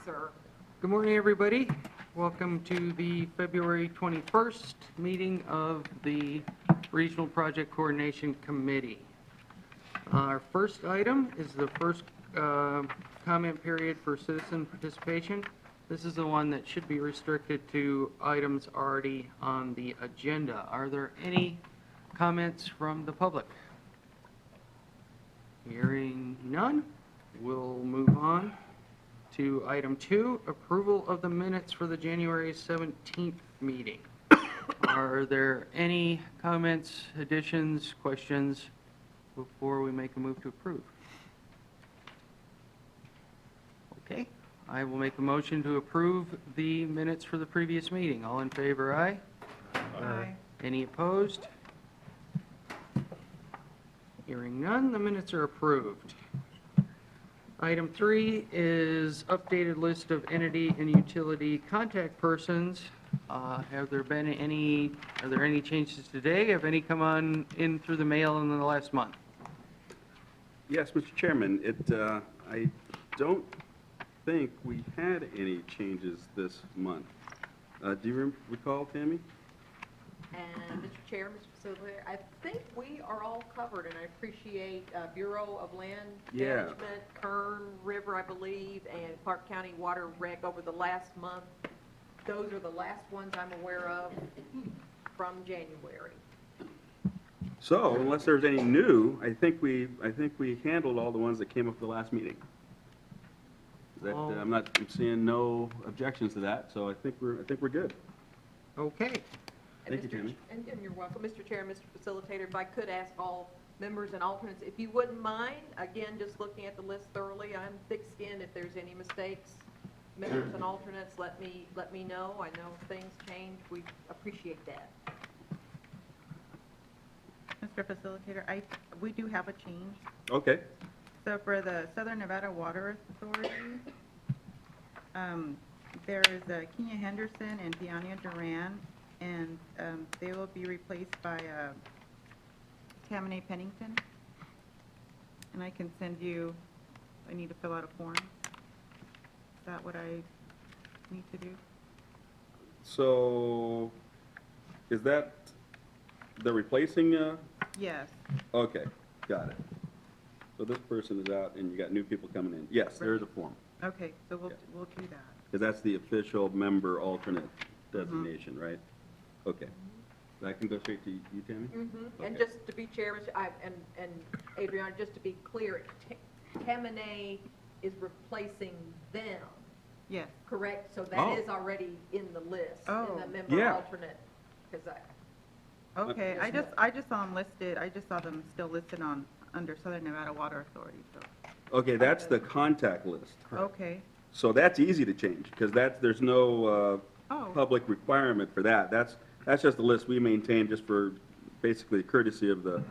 sir. Good morning, everybody. Welcome to the February 21st meeting of the Regional Project Coordination Committee. Our first item is the first comment period for citizen participation. This is the one that should be restricted to items already on the agenda. Are there any comments from the public? Hearing none, we'll move on to item 2, approval of the minutes for the January 17th meeting. Are there any comments, additions, questions before we make a move to approve? Okay, I will make a motion to approve the minutes for the previous meeting. All in favor, aye? Aye. Any opposed? Hearing none, the minutes are approved. Item 3 is updated list of entity and utility contact persons. Are there any changes today? Have any come on in through the mail in the last month? Yes, Mr. Chairman, I don't think we had any changes this month. Do you recall, Tammy? And Mr. Chair, Mr. Facilitator, I think we are all covered, and I appreciate Bureau of Land Yeah. Management, Kern River, I believe, and Clark County Water Rec over the last month. Those are the last ones I'm aware of from January. So, unless there's any new, I think we handled all the ones that came up at the last meeting. I'm seeing no objections to that, so I think we're good. Okay. And Thank you, Tammy. And you're welcome, Mr. Chair, Mr. Facilitator. If I could ask all members and alternates, if you wouldn't mind, again, just looking at the list thoroughly, I'm thick-skinned. If there's any mistakes, members and alternates, let me know. I know things change. We appreciate that. Mr. Facilitator, we do have a change. Okay. So for the Southern Nevada Water Authority, there is Kenya Henderson and Deania Duran, and they will be replaced by Tammany Pennington. And I can send you, I need to fill out a form. Is that what I need to do? So, is that the replacing? Yes. Okay, got it. So this person is out, and you got new people coming in. Yes, there is a form, Okay, so we'll do that. because that's the official member alternate designation, right? Okay. That can go straight to you, Tammy? Mm-hmm. And Okay. just to be chair, and Adriana, just to be clear, Tammany is replacing them, Yes. correct? So Oh. that is already in the list, Oh. in the member Yeah. alternate. Because Okay, Yes, I just saw them listed, I just saw them still listed under Southern Nevada Water Authority, so. Okay, that's the contact list. Okay. So that's easy to change, because there's no Oh. public requirement for that. That's just a list we maintain just for basically courtesy of the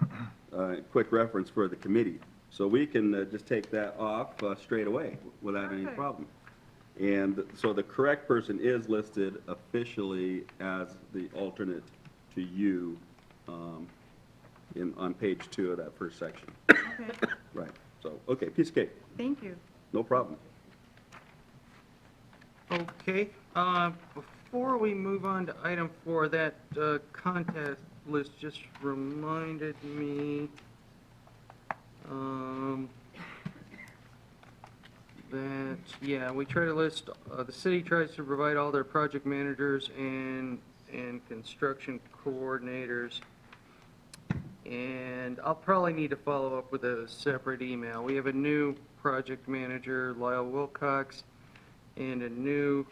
quick reference for the committee. So we can just take that off straight away without any Okay. problem. And so the correct person is listed officially as the alternate to you on page 2 of that first section. Okay, Right. So, okay, piece of cake. thank you. No problem. Okay, before we move on to item 4, that contest list just reminded me that, yeah, we try to list, the city tries to provide all their project managers and construction coordinators, and I'll probably need to follow up with a separate email. We have a new project manager, Lyle Wilcox, and a new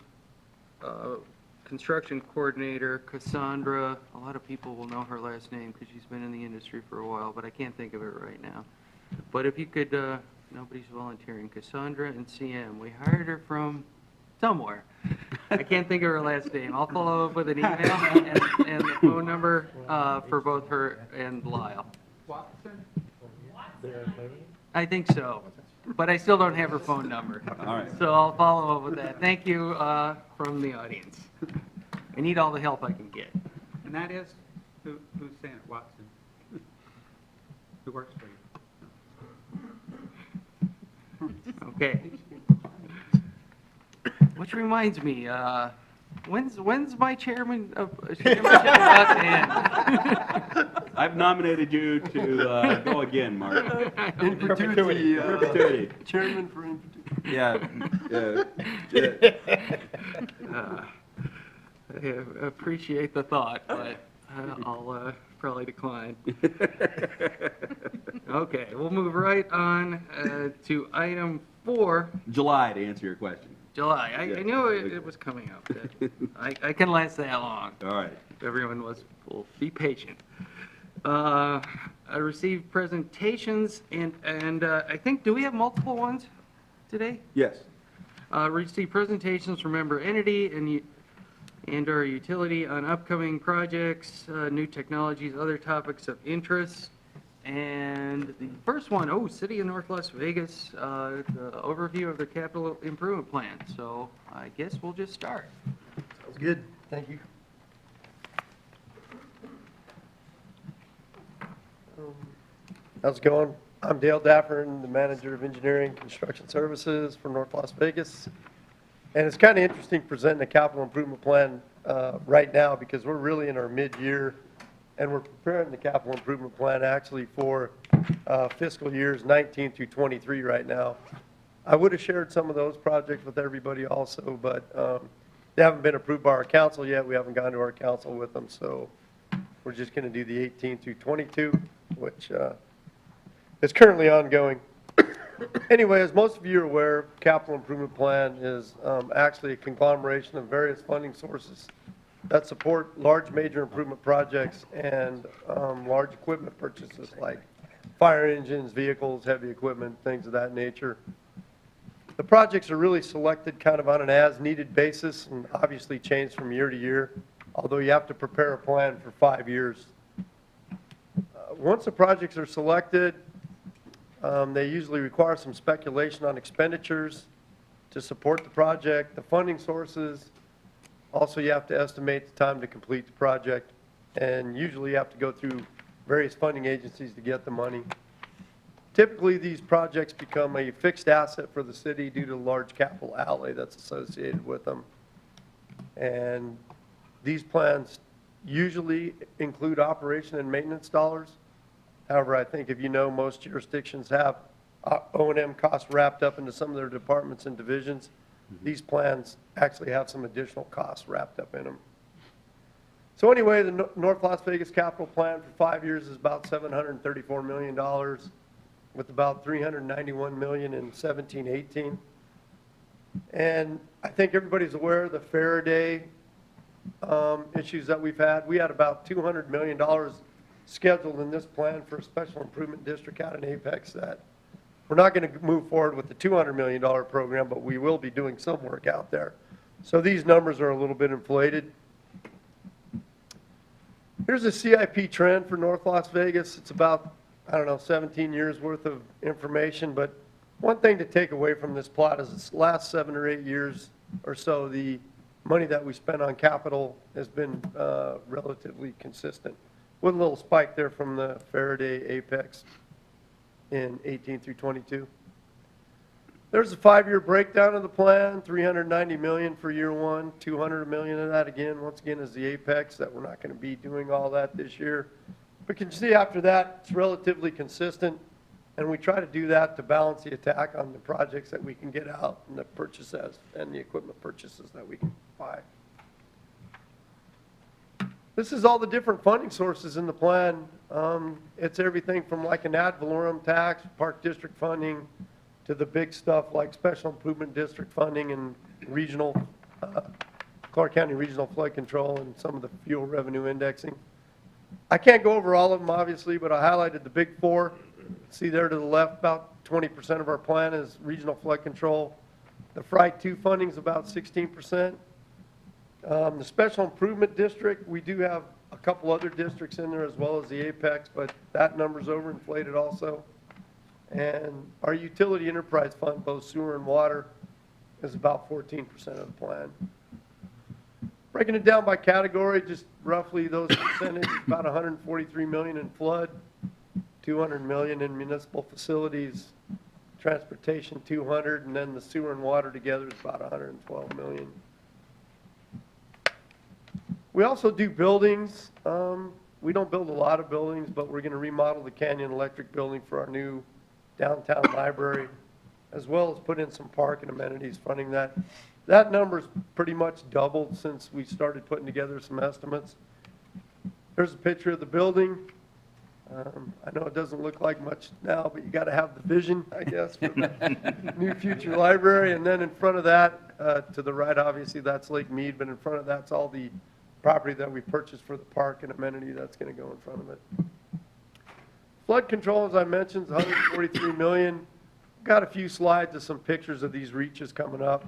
construction coordinator, Cassandra. A lot of people will know her last name because she's been in the industry for a while, but I can't think of it right now. But if you could, nobody's volunteering, Cassandra and CM. We hired her from somewhere. I can't think of her last name. I'll follow up with an email and the phone number for both her and Lyle. Watson? I think so, but I still don't have her phone number. All right. So I'll follow up with that. Thank you from the audience. I need all the help I can get. And that is, who's saying it, Watson? Who works for you? Okay. Which reminds me, when's my chairmanship about to end? I've nominated you to go again, Mark. In perpetuity. Perpetuity. Chairman for in perpetuity. Yeah. I appreciate the thought, but I'll probably decline. Okay, we'll move right on to item 4. July, to answer your question. July. I Yeah. knew it was coming up. I can last that long. All right. Everyone will be patient. I received presentations and I think, do we have multiple ones today? Yes. Received presentations from member entity and our utility on upcoming projects, new technologies, other topics of interest. And the first one, City of North Las Vegas, the overview of their capital improvement plan. So I guess we'll just start. Sounds good. Thank you. How's it going? I'm Dale Daffern, the Manager of Engineering Construction Services for North Las Vegas. And it's kind of interesting presenting a capital improvement plan right now because we're really in our mid-year and we're preparing the capital improvement plan actually for fiscal years 19 through 23 right now. I would have shared some of those projects with everybody also, but they haven't been approved by our council yet. We haven't gone to our council with them, so we're just going to do the 18 through 22, which is currently ongoing. Anyway, as most of you are aware, capital improvement plan is actually a conglomeration of various funding sources that support large major improvement projects and large equipment purchases like fire engines, vehicles, heavy equipment, things of that nature. The projects are really selected kind of on an as-needed basis and obviously change from year to year, although you have to prepare a plan for 5 years. Once the projects are selected, they usually require some speculation on expenditures to support the project, the funding sources. Also, you have to estimate the time to complete the project, and usually you have to go through various funding agencies to get the money. Typically, these projects become a fixed asset for the city due to the large capital outlay that's associated with them. And these plans usually include operation and maintenance dollars. However, I think if you know, most jurisdictions have O&M costs wrapped up into some of their departments and divisions. These plans actually have some additional costs wrapped up in them. So anyway, the North Las Vegas capital plan for 5 years is about $734 million, with about $391 million in 17-18. And I think everybody's aware of the Faraday issues that we've had. We had about $200 million scheduled in this plan for a special improvement district out in Apex that we're not going to move forward with the $200 million program, but we will be doing some work out there. So these numbers are a little bit inflated. Here's a CIP trend for North Las Vegas. It's about, 17 years worth of information, but one thing to take away from this plot is this last 7 or 8 years or so, the money that we spent on capital has been relatively consistent, with a little spike there from the Faraday Apex in 18 through 22. There's a 5-year breakdown of the plan, $390 million for year 1, $200 million of that again, once again, is the Apex, that we're not going to be doing all that this year. But you can see after that, it's relatively consistent, and we try to do that to balance the attack on the projects that we can get out and the purchases and the equipment purchases that we can buy. This is all the different funding sources in the plan. It's everything from like an ad valorem tax, park district funding, to the big stuff like special improvement district funding and regional, Clark County regional flood control and some of the fuel revenue indexing. I can't go over all of them obviously, but I highlighted the big 4. See there to the left, about 20% of our plan is regional flood control. The Fry 2 funding is about 16%. The special improvement district, we do have a couple other districts in there as well as the Apex, but that number's overinflated also. And our utility enterprise fund, both sewer and water, is about 14% of the plan. Breaking it down by category, just roughly those percentages, about $143 million in flood, $200 million in municipal facilities, transportation 200, and then the sewer and water together is about 112 million. We also do buildings. We don't build a lot of buildings, but we're going to remodel the Canyon Electric building for our new downtown library, as well as put in some park and amenities funding that. That number's pretty much doubled since we started putting together some estimates. There's a picture of the building. I know it doesn't look like much now, but you got to have the vision, I guess, for the new future library. And then in front of that, to the right, obviously, that's Lake Mead, but in front of that's all the property that we purchased for the park and amenity that's going to go in front of it. Flood control, as I mentioned, is 143 million. Got a few slides of some pictures of these reaches coming up.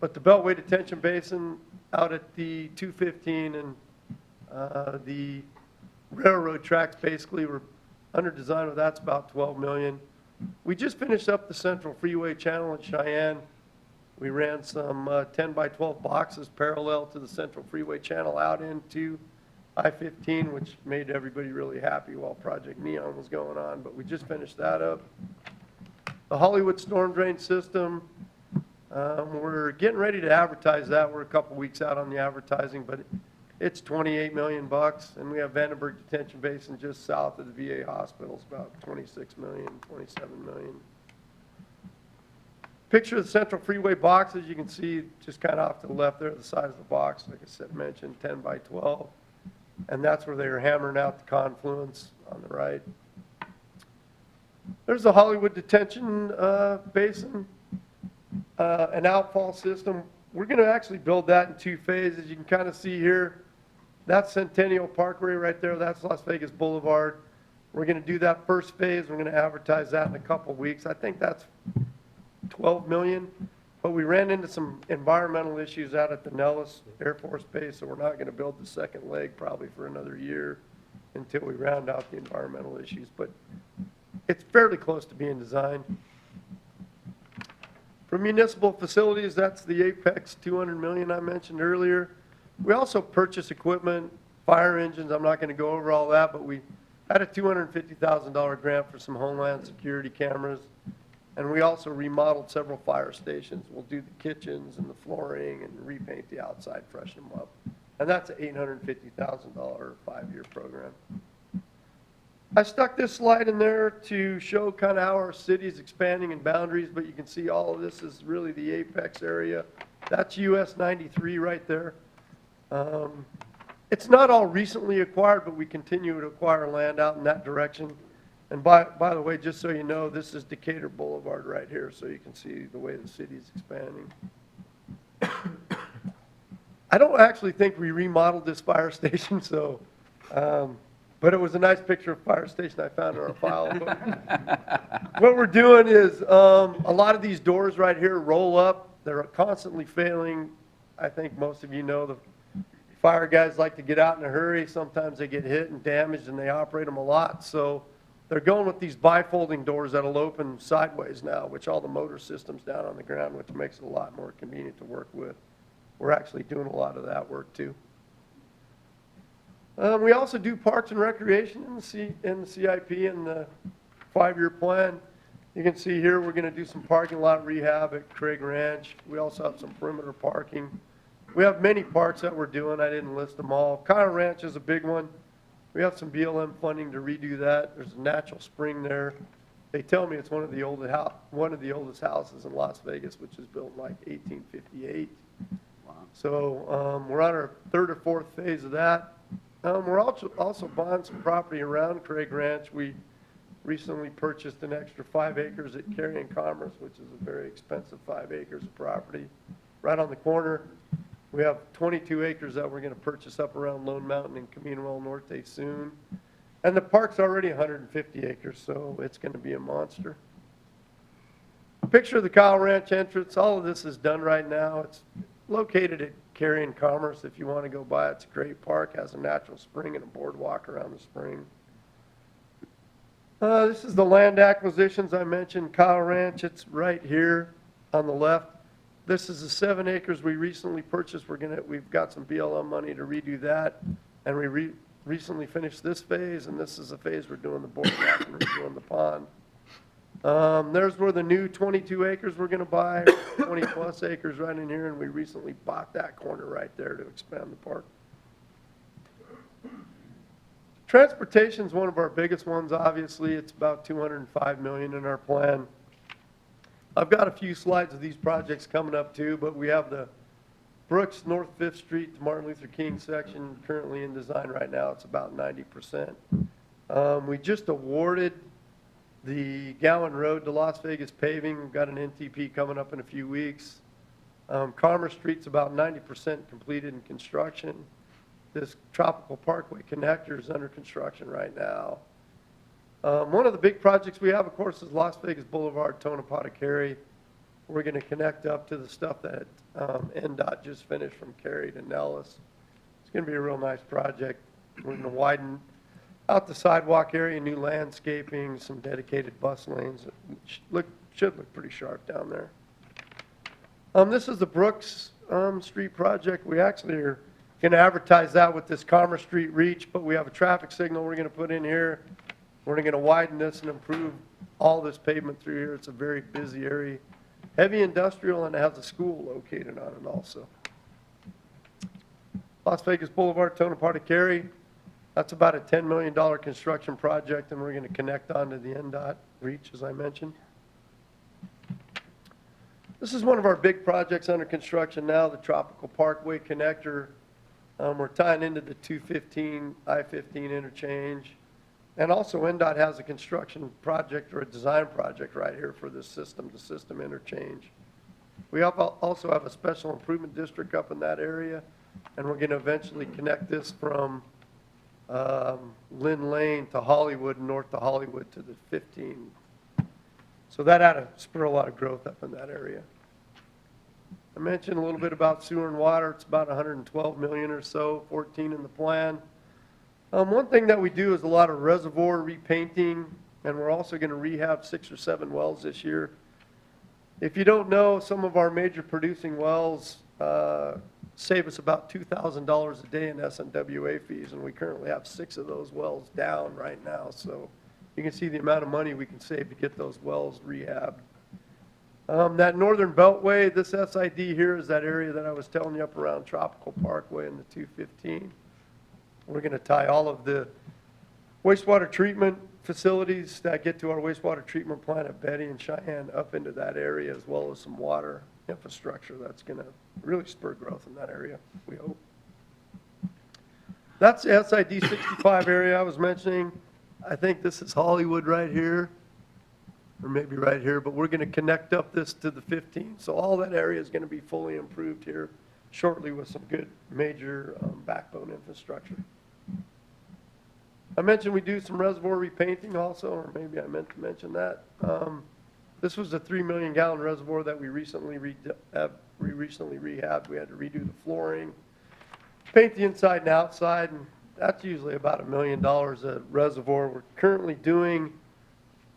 But the Beltway Detention Basin out at the 215 and the railroad tracks, basically, we're under design with that's about 12 million. We just finished up the Central Freeway Channel in Cheyenne. We ran some 10 by 12 boxes parallel to the Central Freeway Channel out into I-15, which made everybody really happy while Project Neon was going on, but we just finished that up. The Hollywood storm drain system, we're getting ready to advertise that. We're a couple weeks out on the advertising, but it's 28 million bucks, and we have Vandenberg Detention Basin just south of the VA hospital. It's about 26 million, 27 million. Picture of the Central Freeway boxes. You can see just kind of off to the left there, the size of the box, like I said, mentioned, 10 by 12. And that's where they were hammering out the confluence on the right. There's the Hollywood Detention Basin, an outfall system. We're going to actually build that in 2 phases. You can kind of see here, that's Centennial Parkway right there. That's Las Vegas Boulevard. We're going to do that first phase. We're going to advertise that in a couple weeks. I think that's 12 million, but we ran into some environmental issues out at the Nellis Air Force Base, so we're not going to build the second leg probably for another year until we round out the environmental issues, but it's fairly close to being designed. For municipal facilities, that's the Apex 200 million I mentioned earlier. We also purchase equipment, fire engines. I'm not going to go over all that, but we had a $250,000 grant for some Homeland Security cameras. And we also remodeled several fire stations. We'll do the kitchens and the flooring and repaint the outside, freshen them up. And that's an $850,000 5-year program. I stuck this slide in there to show kind of how our city is expanding in boundaries, but you can see all of this is really the Apex area. That's US 93 right there. It's not all recently acquired, but we continue to acquire land out in that direction. And by the way, just so you know, this is Decatur Boulevard right here, so you can see the way the city is expanding. I don't actually think we remodeled this fire station, so, but it was a nice picture of fire station I found in our file. What we're doing is a lot of these doors right here roll up. They're constantly failing. I think most of you know the fire guys like to get out in a hurry. Sometimes they get hit and damaged, and they operate them a lot. So they're going with these bifolding doors that'll open sideways now, which all the motor systems down on the ground, which makes it a lot more convenient to work with. We're actually doing a lot of that work too. We also do parks and recreation in the CIP and the 5-year plan. You can see here we're going to do some parking lot rehab at Craig Ranch. We also have some perimeter parking. We have many parks that we're doing. I didn't list them all. Kyle Ranch is a big one. We have some BLM funding to redo that. There's a natural spring there. They tell me it's one of the oldest houses in Las Vegas, which was built in like 1858. Wow. So we're on our 3rd or 4th phase of that. We're also buying some property around Craig Ranch. We recently purchased an extra 5 acres at Carrion Commerce, which is a very expensive 5 acres of property. Right on the corner, we have 22 acres that we're going to purchase up around Lone Mountain and Camino El Norte soon. And the park's already 150 acres, so it's going to be a monster. A picture of the Kyle Ranch entrance. All of this is done right now. It's located at Carrion Commerce. If you want to go by, it's a great park. Has a natural spring and a boardwalk around the spring. This is the land acquisitions I mentioned. Kyle Ranch, it's right here on the left. This is the 7 acres we recently purchased. We've got some BLM money to redo that, and we recently finished this phase, and this is the phase we're doing the boardwalk and redoing the pond. There's where the new 22 acres we're gonna buy, 20-plus acres right in here, and we recently bought that corner right there to expand the park. Transportation's one of our biggest ones, obviously. It's about $205 million in our plan. I've got a few slides of these projects coming up too, but we have the Brooks North 5th Street to Martin Luther King section currently in design right now. It's about 90%. We just awarded the Gowan Road to Las Vegas paving. We've got an NTP coming up in a few weeks. Commerce Street's about 90% completed in construction. This Tropical Parkway connector is under construction right now. One of the big projects we have, of course, is Las Vegas Boulevard, Tonopah to Cary. We're going to connect up to the stuff that NDOT just finished from Cary to Nellis. It's going to be a real nice project. We're going to widen out the sidewalk area, new landscaping, some dedicated bus lanes. It should look pretty sharp down there. This is the Brooks Street project. We actually are going to advertise that with this Commerce Street reach, but we have a traffic signal we're going to put in here. We're going to widen this and improve all this pavement through here. It's a very busy area, heavy industrial, and it has a school located on it also. Las Vegas Boulevard, Tonopah to Cary. That's about a $10 million construction project, and we're going to connect onto the NDOT reach, as I mentioned. This is one of our big projects under construction now, the Tropical Parkway connector. We're tying into the 215, I-15 interchange. And also NDOT has a construction project or a design project right here for this system-to-system interchange. We also have a special improvement district up in that area, and we're going to eventually connect this from Lynn Lane to Hollywood, north to Hollywood to the 15. So that had to spur a lot of growth up in that area. I mentioned a little bit about sewer and water. It's about 112 million or so, 14 in the plan. One thing that we do is a lot of reservoir repainting, and we're also going to rehab 6 or 7 wells this year. If you don't know, some of our major producing wells save us about $2,000 a day in S&WA fees, and we currently have 6 of those wells down right now. So you can see the amount of money we can save to get those wells rehabbed. That northern beltway, this SID here is that area that I was telling you up around Tropical Parkway and the 215. We're going to tie all of the wastewater treatment facilities that get to our wastewater treatment plant at Betty and Cheyenne up into that area, as well as some water infrastructure that's going to really spur growth in that area, we hope. That's the SID 65 area I was mentioning. I think this is Hollywood right here, or maybe right here, but we're going to connect up this to the 15. So all that area is going to be fully improved here shortly with some good major backbone infrastructure. I mentioned we do some reservoir repainting also, or maybe I meant to mention that. This was a 3 million gallon reservoir that we recently rehabbed. We had to redo the flooring, paint the inside and outside, and that's usually about $1 million a reservoir. We're currently doing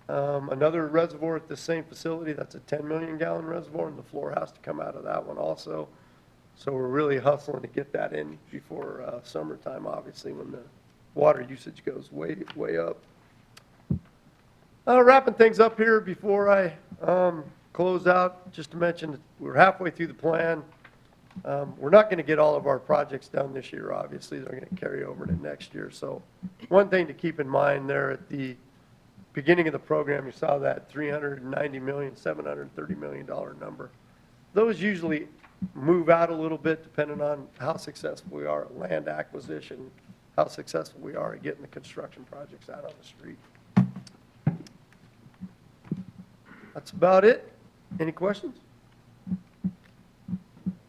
another reservoir at the same facility. That's a 10 million gallon reservoir, and the floor has to come out of that one also. So we're really hustling to get that in before summertime, obviously, when the water usage goes way up. Wrapping things up here before I close out, just to mention that we're halfway through the plan. We're not going to get all of our projects done this year, obviously. They're going to carry over to next year. So one thing to keep in mind there at the beginning of the program, you saw that $390 million, $730 million number. Those usually move out a little bit depending on how successful we are at land acquisition, how successful we are at getting the construction projects out on the street. That's about it. Any questions?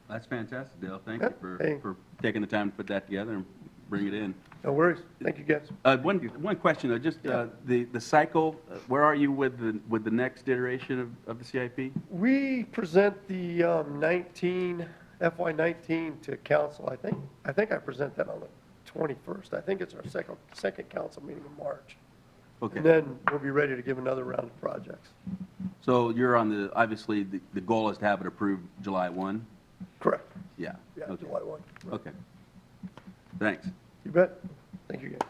That's fantastic, Dale. Thank Yep. you Hey. for taking the time to put that together and bring it in. No worries. Thank you, guys. One question, though, just the cycle, where are you with the next iteration of the CIP? We present the FY19 to council. I think I present that on the 21st. I think it's our second council meeting in March. Okay. And then we'll be ready to give another round of projects. So you're on obviously, the goal is to have it approved July 1? Correct. Yeah. Yeah, Okay. July 1. Okay. Thanks. You bet. Thank you, guys.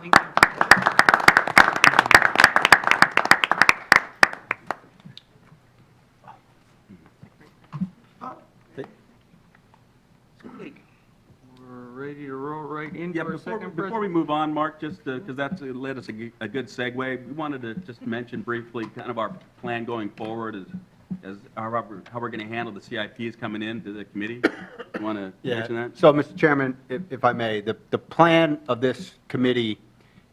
Thank you. into Yeah, our before second we move on, Mark, just because that's led us a good segue, we wanted to just mention briefly kind of our plan going forward as how we're going to handle the CIPs coming into the committee. You want to mention that? So, Mr. Chairman, if I may, the plan of this committee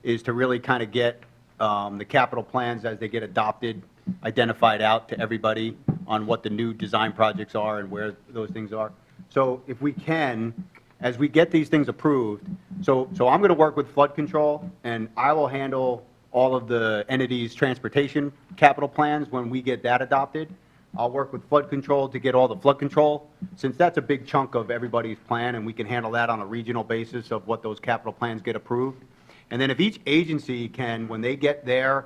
is to really kind of get the capital plans as they get adopted, identified out to everybody on what the new design projects are and where those things are. So if we can, as we get these things approved, so I'm going to work with flood control, and I will handle all of the entities' transportation capital plans when we get that adopted. I'll work with flood control to get all the flood control, since that's a big chunk of everybody's plan, and we can handle that on a regional basis of what those capital plans get approved. And then if each agency can, when they get their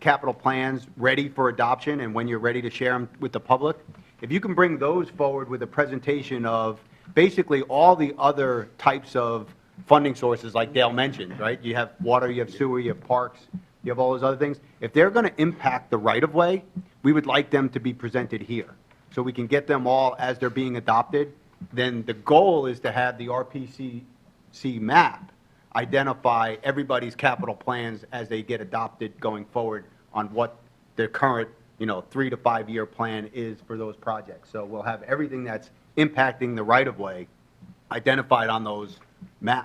capital plans ready for adoption and when you're ready to share them with the public, if you can bring those forward with a presentation of basically all the other types of funding sources like Dale mentioned, right? You have water, you have sewer, you have parks, you have all those other things. If they're going to impact the right-of-way, we would like them to be presented here, so we can get them all as they're being adopted. Then the goal is to have the RPCC map identify everybody's capital plans as they get adopted going forward on what their current, 3 to 5 year plan is for those projects. So we'll have everything that's impacting the right-of-way identified on those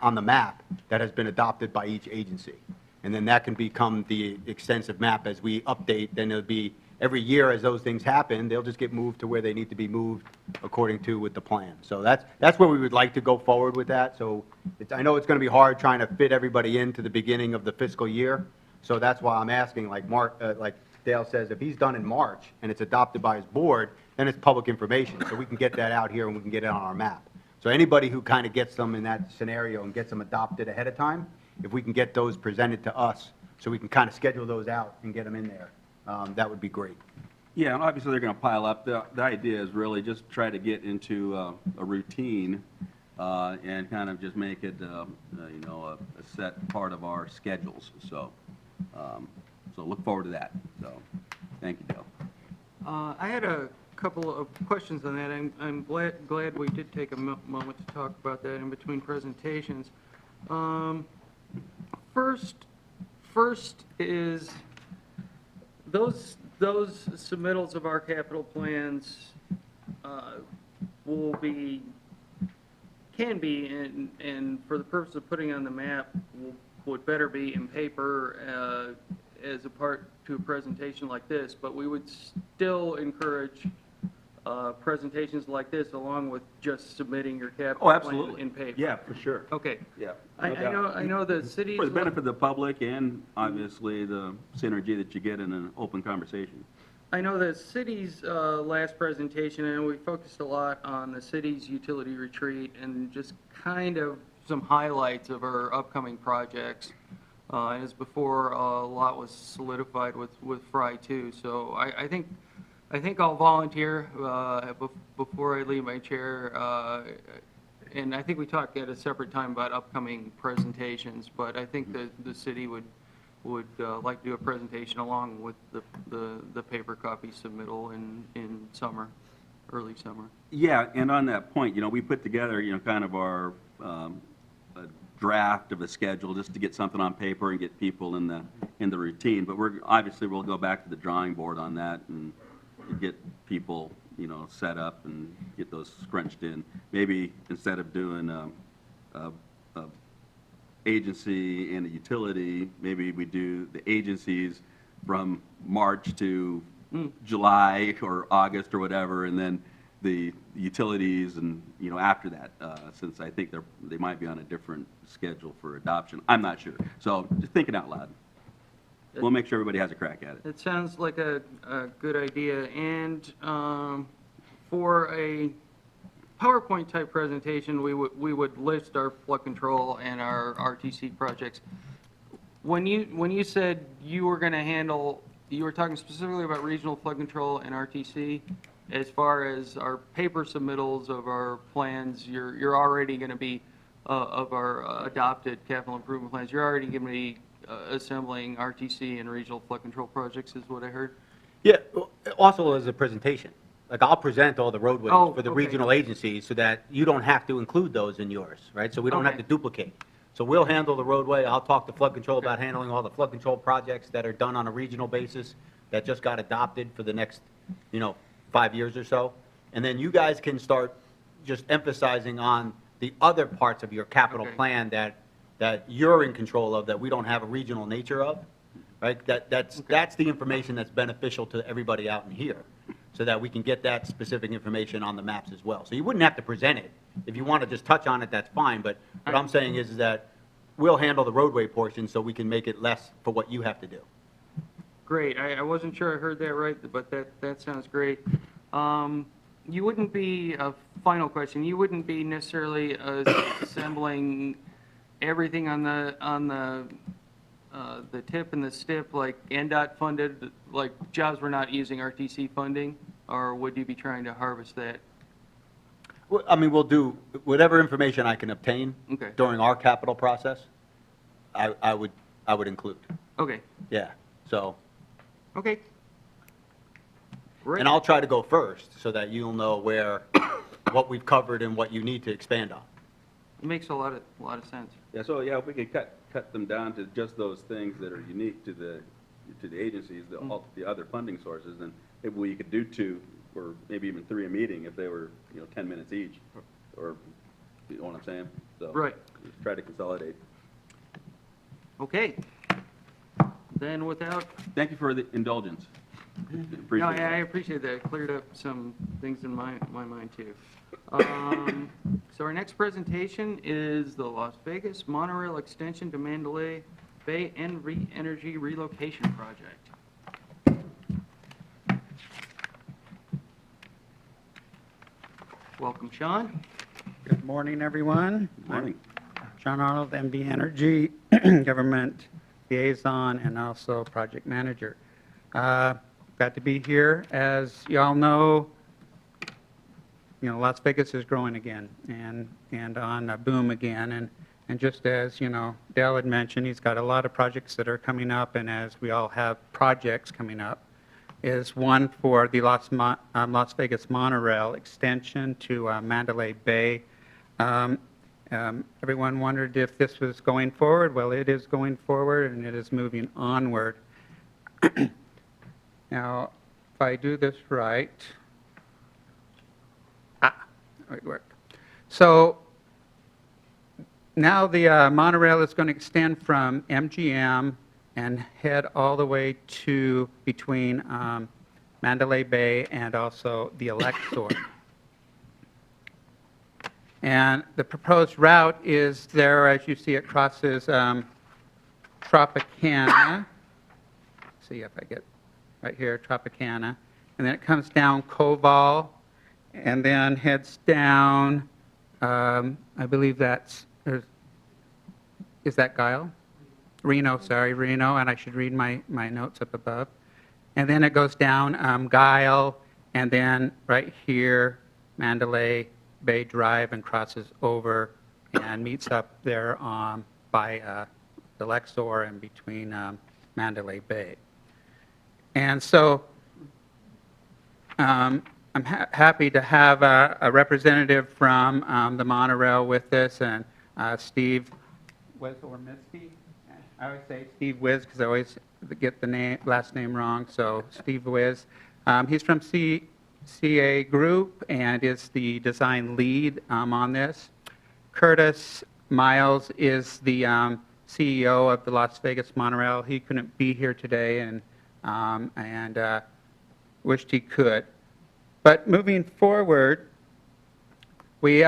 on the map that has been adopted by each agency. And then that can become the extensive map as we update. Then it'll be every year as those things happen, they'll just get moved to where they need to be moved according to with the plan. So that's where we would like to go forward with that. So I know it's going to be hard trying to fit everybody into the beginning of the fiscal year. So that's why I'm asking, like like Dale says, if he's done in March and it's adopted by his board, then it's public information. So we can get that out here and we can get it on our map. So anybody who kind of gets them in that scenario and gets them adopted ahead of time, if we can get those presented to us so we can kind of schedule those out and get them in there, that would be great. Yeah, and obviously they're going to pile up. The idea is really just try to get into a routine and kind of just make it, a set part of our schedules. So, so look forward to that. So, thank you, Dale. I had a couple of questions on that. I'm glad we did take a moment to talk about that in between presentations. First is those submittals of our capital plans can be, and for the purpose of putting on the map, would better be in paper as a part to a presentation like this, but we would still encourage presentations like this along with just submitting your capital plan in paper. Yeah, for sure. Okay. Yeah. I know the cities. For the benefit of the public and obviously the synergy that you get in an open conversation. I know the city's last presentation, and we focused a lot on the city's utility retreat and just kind of some highlights of our upcoming projects. As before, a lot was solidified with Fry too. So I think I'll volunteer before I leave my chair. And I think we talked at a separate time about upcoming presentations, but I think the city would like to do a presentation along with the paper copy submittal in summer, early summer. Yeah, and on that point, we put together, kind of our a draft of a schedule just to get something on paper and get people in the routine. But we'll go back to the drawing board on that and get people, set up and get those scrunched in. Maybe instead of doing a agency and a utility, maybe we do the agencies from March to July or August or whatever, and then the utilities and, after that, since I think they might be on a different schedule for adoption. I'm not sure. So just thinking out loud. We'll make sure everybody has a crack at it. It sounds like a good idea. And for a PowerPoint type presentation, we would list our flood control and our RTC projects. When you said you were going to handle, you were talking specifically about regional flood control and RTC. As far as our paper submittals of our plans, you're already going to be of our adopted capital improvement plans. You're already going to be assembling RTC and regional flood control projects, is what I heard. Yeah, also as a presentation. Like I'll present all the roadways for the okay. regional agencies so that you don't have to include those in yours, right? So we don't have to duplicate. So we'll handle the roadway. I'll talk to flood control about handling all the flood control projects that are done on a regional basis that just got adopted for the next, 5 years or so. And then you guys can start just emphasizing on the other parts of your capital Okay. plan that you're in control of, that we don't have a regional nature of, right? That's the information that's beneficial to everybody out in here, so that we can get that specific information on the maps as well. So you wouldn't have to present it. If you want to just touch on it, that's fine, but what I'm saying is that we'll handle the roadway portion so we can make it less for what you have to do. Great, I wasn't sure I heard that right, but that sounds great. You wouldn't be, a final question, you wouldn't be necessarily assembling everything on the tip and the STIP, like NDOT funded, like jobs we're not using RTC funding, or would you be trying to harvest that? Well, I mean, we'll do whatever information I can obtain Okay. during our capital process, I would include. Okay, Yeah, so, okay. Great. and I'll try to go first so that you'll know what we've covered and what you need to expand on. It makes a lot of sense. Yeah, so, yeah, if we could cut them down to just those things that are unique to the agencies, the other funding sources, then maybe we could do 2 or maybe even 3 a meeting if they were, 10 minutes each, or, you know what I'm saying? So, Right. just try to consolidate. Okay. Then without, Thank you for the indulgence. no, Appreciate I it. appreciate that. It cleared up some things in my mind too. So our next presentation is the Las Vegas monorail extension to Mandalay Bay and Energy Relocation Project. Welcome, Sean. Good morning, everyone. Morning. I'm Sean Arnold, MB Energy, Government Liaison, and also Project Manager. Glad to be here. As you all know, Las Vegas is growing again and on a boom again. And just as, Dale had mentioned, he's got a lot of projects that are coming up, and as we all have projects coming up, is one for the Las Vegas monorail extension to Mandalay Bay. Everyone wondered if this was going forward. Well, it is going forward, and it is moving onward. Now, if I do this right, it worked. So now the monorail is going to extend from MGM and head all the way to between Mandalay Bay and also the Elexor. And the proposed route is there, as you see, it crosses Tropicana. See if I get right here, Tropicana. And then it comes down Koval and then heads down, I believe that's, is that Guile? Reno, sorry, Reno, and I should read my notes up above. And then it goes down Guile, and then right here, Mandalay Bay Drive, and crosses over and meets up there by the Lexor and between Mandalay Bay. And so I'm happy to have a representative from the monorail with us, and Steve Wiz or Misty. I always say Steve Wiz because I always get the last name wrong, so Steve Wiz. He's from CA Group and is the design lead on this. Curtis Miles is the CEO of the Las Vegas monorail. He couldn't be here today and wished he could. But moving forward, we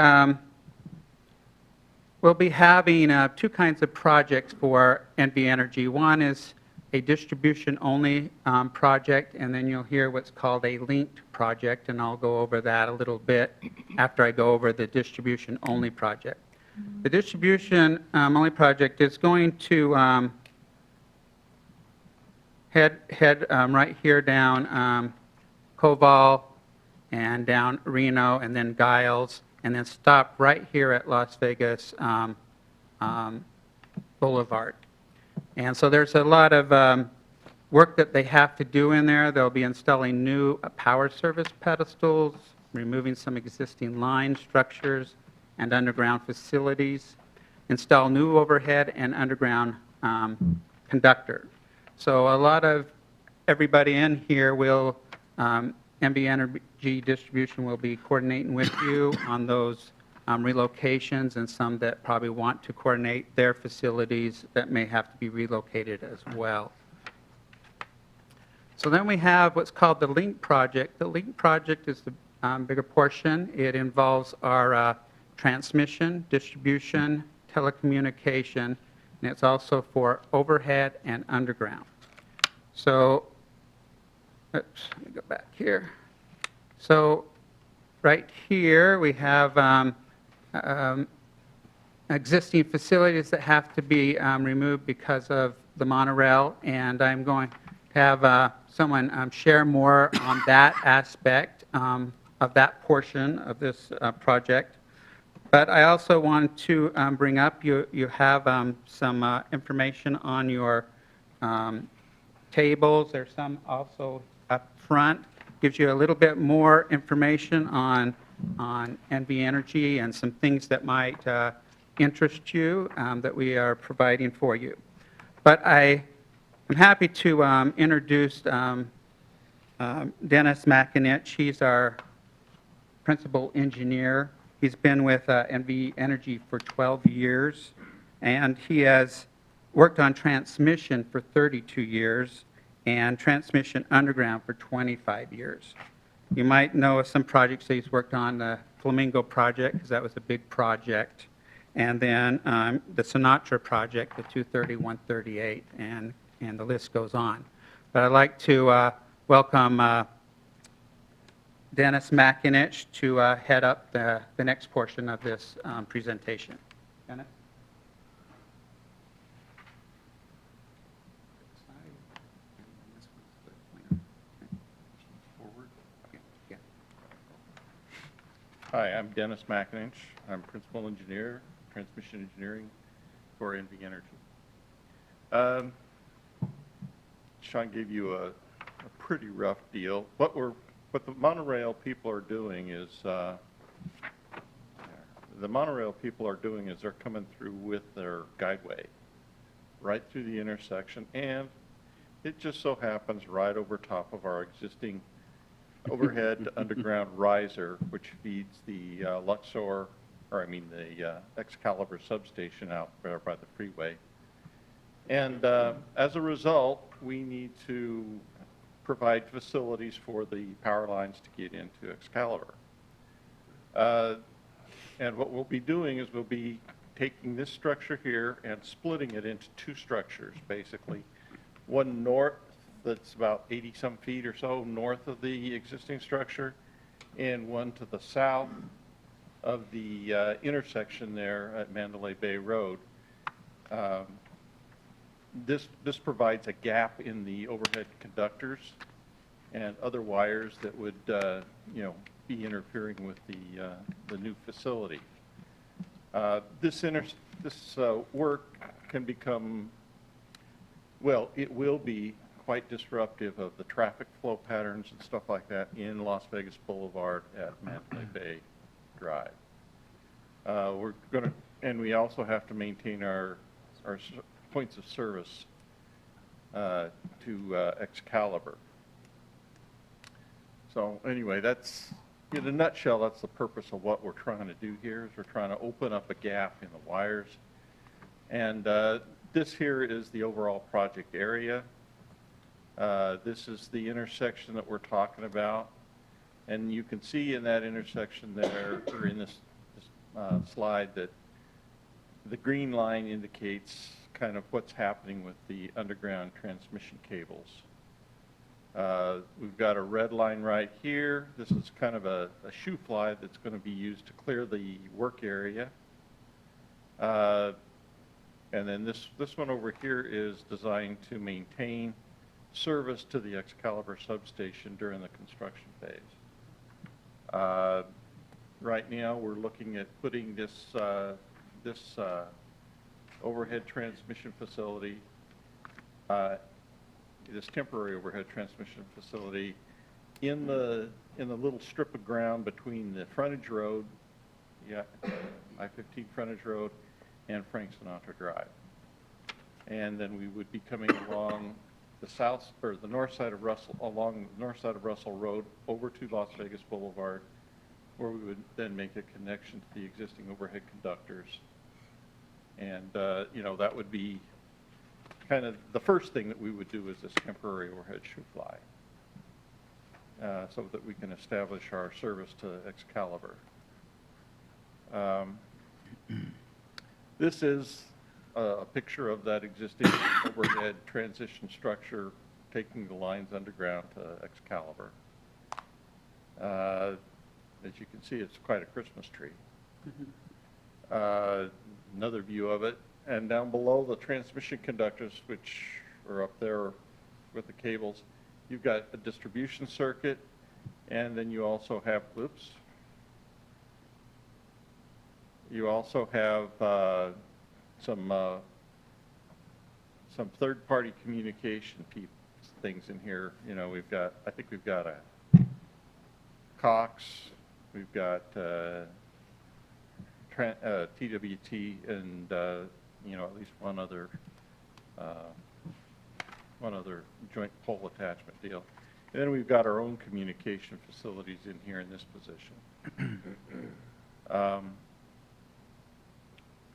will be having 2 kinds of projects for NV Energy. One is a distribution-only project, and then you'll hear what's called a linked project, and I'll go over that a little bit after I go over the distribution-only project. The distribution-only project is going to head right here down Koval and down Reno and then Giles, and then stop right here at Las Vegas Boulevard. And so there's a lot of work that they have to do in there. They'll be installing new power service pedestals, removing some existing line structures and underground facilities. install new overhead and underground conductor. So a lot of everybody in here will, MB Energy Distribution will be coordinating with you on those relocations, and some that probably want to coordinate their facilities that may have to be relocated as well. So then we have what's called the LINK project. The LINK project is the bigger portion. It involves our transmission, distribution, telecommunication, and it's also for overhead and underground. So, oops, let me go back here. So right here we have existing facilities that have to be removed because of the monorail, and I'm going to have someone share more on that aspect of that portion of this project. But I also want to bring up, you have some information on your tables. There's some also up front. Gives you a little bit more information on NV Energy and some things that might interest you that we are providing for you. But I'm happy to introduce Dennis Mac Lynch. He's our principal engineer. He's been with NV Energy for 12 years, and he has worked on transmission for 32 years and transmission underground for 25 years. You might know of some projects that he's worked on, the Flamingo project, because that was a big project, and then the Sinatra project, the 230, 138, and the list goes on. But I'd like to welcome Dennis Mac Lynch to head up the next portion of this presentation. Dennis? Hi, I'm Dennis Mac Lynch. I'm Principal Engineer, Transmission Engineering for NV Energy. Sean gave you a pretty rough deal. What the monorail people are doing is, they're coming through with their guideway right through the intersection, and it just so happens right over top of our existing overhead underground riser, which feeds the the Excalibur substation out there by the freeway. And as a result, we need to provide facilities for the power lines to get into Excalibur. And what we'll be doing is we'll be taking this structure here and splitting it into two structures, basically. One north that's about 80-some feet or so north of the existing structure, and one to the south of the intersection there at Mandalay Bay Road. This provides a gap in the overhead conductors and other wires that would, be interfering with the new facility. This work can become, well, it will be quite disruptive of the traffic flow patterns and stuff like that in Las Vegas Boulevard at Mandalay Bay Drive. And we also have to maintain our points of service to Excalibur. So anyway, that's, in a nutshell, that's the purpose of what we're trying to do here, is we're trying to open up a gap in the wires. And this here is the overall project area. This is the intersection that we're talking about. And you can see in that intersection there, or in this slide, that the green line indicates kind of what's happening with the underground transmission cables. We've got a red line right here. This is kind of a shoe fly that's going to be used to clear the work area. And then this one over here is designed to maintain service to the Excalibur substation during the construction phase. Right now, we're looking at putting this overhead transmission facility, this temporary overhead transmission facility, in the little strip of ground between the frontage road, I-15 frontage road, and Frank Sinatra Drive. And then we would be coming along the south, or the north side of Russell, along the north side of Russell Road over to Las Vegas Boulevard, where we would then make a connection to the existing overhead conductors. And, you know, that would be kind of the first thing that we would do is this temporary overhead shoe fly, so that we can establish our service to Excalibur. This is a picture of that existing overhead transition structure, taking the lines underground to Excalibur. As you can see, it's quite a Christmas tree. Another view of it, and down below the transmission conductors, which are up there with the cables, you've got a distribution circuit, and then you also have, you also have some third-party communication things in here. You know, we've got, I think we've got a Cox, we've got TWT, and you know, at least one other joint pole attachment deal. And then we've got our own communication facilities in here in this position.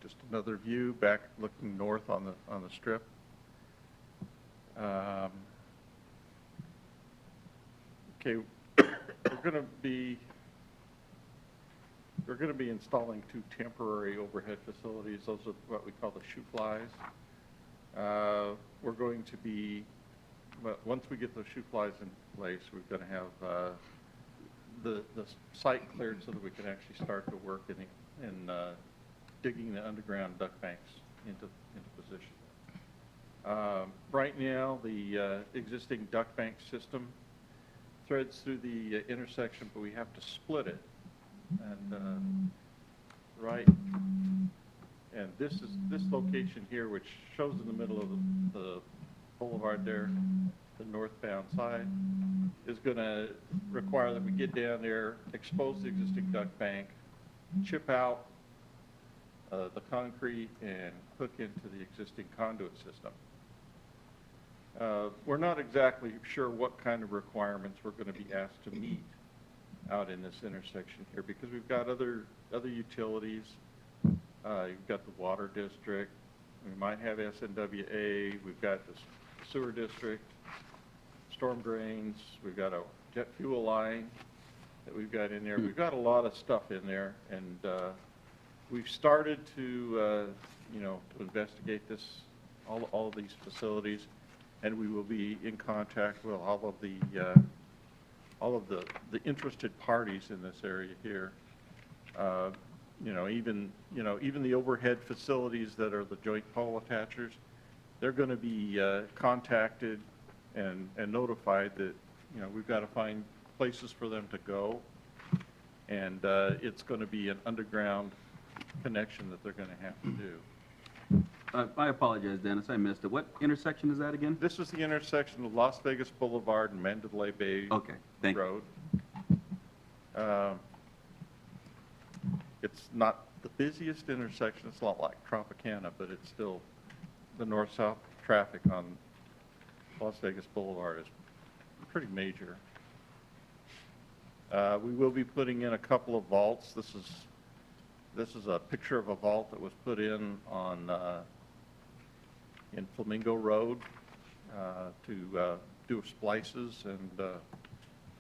Just another view back looking north on the strip. Okay, we're going to be installing 2 temporary overhead facilities. Those are what we call the shoe flies. We're going to be, once we get those shoe flies in place, we're going to have the site cleared so that we can actually start to work in digging the underground duct banks into position. Right now, the existing duct bank system threads through the intersection, but we have to split it. And and this location here, which shows in the middle of the boulevard there, the northbound side, is going to require that we get down there, expose the existing duct bank, chip out the concrete, and hook into the existing conduit system. We're not exactly sure what kind of requirements we're going to be asked to meet out in this intersection here, because we've got other utilities. You've got the water district. We might have SNWA. We've got the sewer district, storm drains. We've got a jet fuel line that we've got in there. We've got a lot of stuff in there, and we've started to, you know, to investigate this, all of these facilities, and we will be in contact with all of the interested parties in this area here. Even the overhead facilities that are the joint pole attachers, they're going to be contacted and notified that, you know, we've got to find places for them to go, and it's going to be an underground connection that they're going to have to do. I apologize, Dennis, I missed it. What intersection is that again? This is the intersection of Las Vegas Boulevard and Mandalay Bay Okay, thank you. Road. It's not the busiest intersection. It's a lot like Tropicana, but it's still, the north-south traffic on Las Vegas Boulevard is pretty major. We will be putting in a couple of vaults. This is a picture of a vault that was put in on in Flamingo Road to do splices and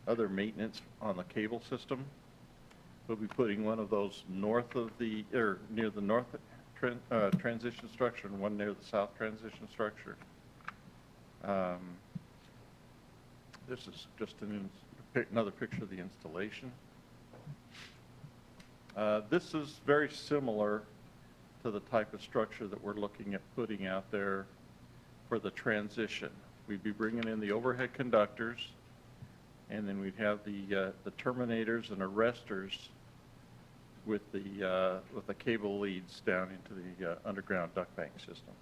other maintenance on the cable system. We'll be putting one of those north of near the north transition structure and one near the south transition structure. This is just another picture of the installation. This is very similar to the type of structure that we're looking at putting out there for the transition. We'd be bringing in the overhead conductors, and then we'd have the terminators and arresters with the cable leads down into the underground duct bank system.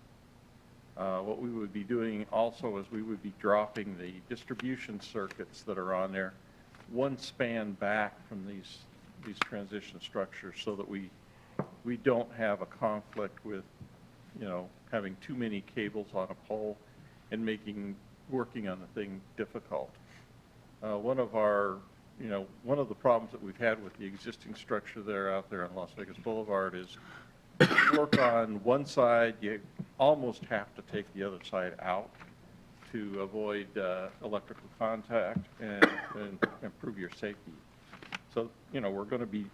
What we would be doing also is we would be dropping the distribution circuits that are on there one span back from these transition structures, so that we we don't have a conflict with, having too many cables on a pole and making working on the thing difficult. One of the problems that we've had with the existing structure out there on Las Vegas Boulevard is if you work on one side, you almost have to take the other side out to avoid electrical contact and improve your safety. So, we're going to be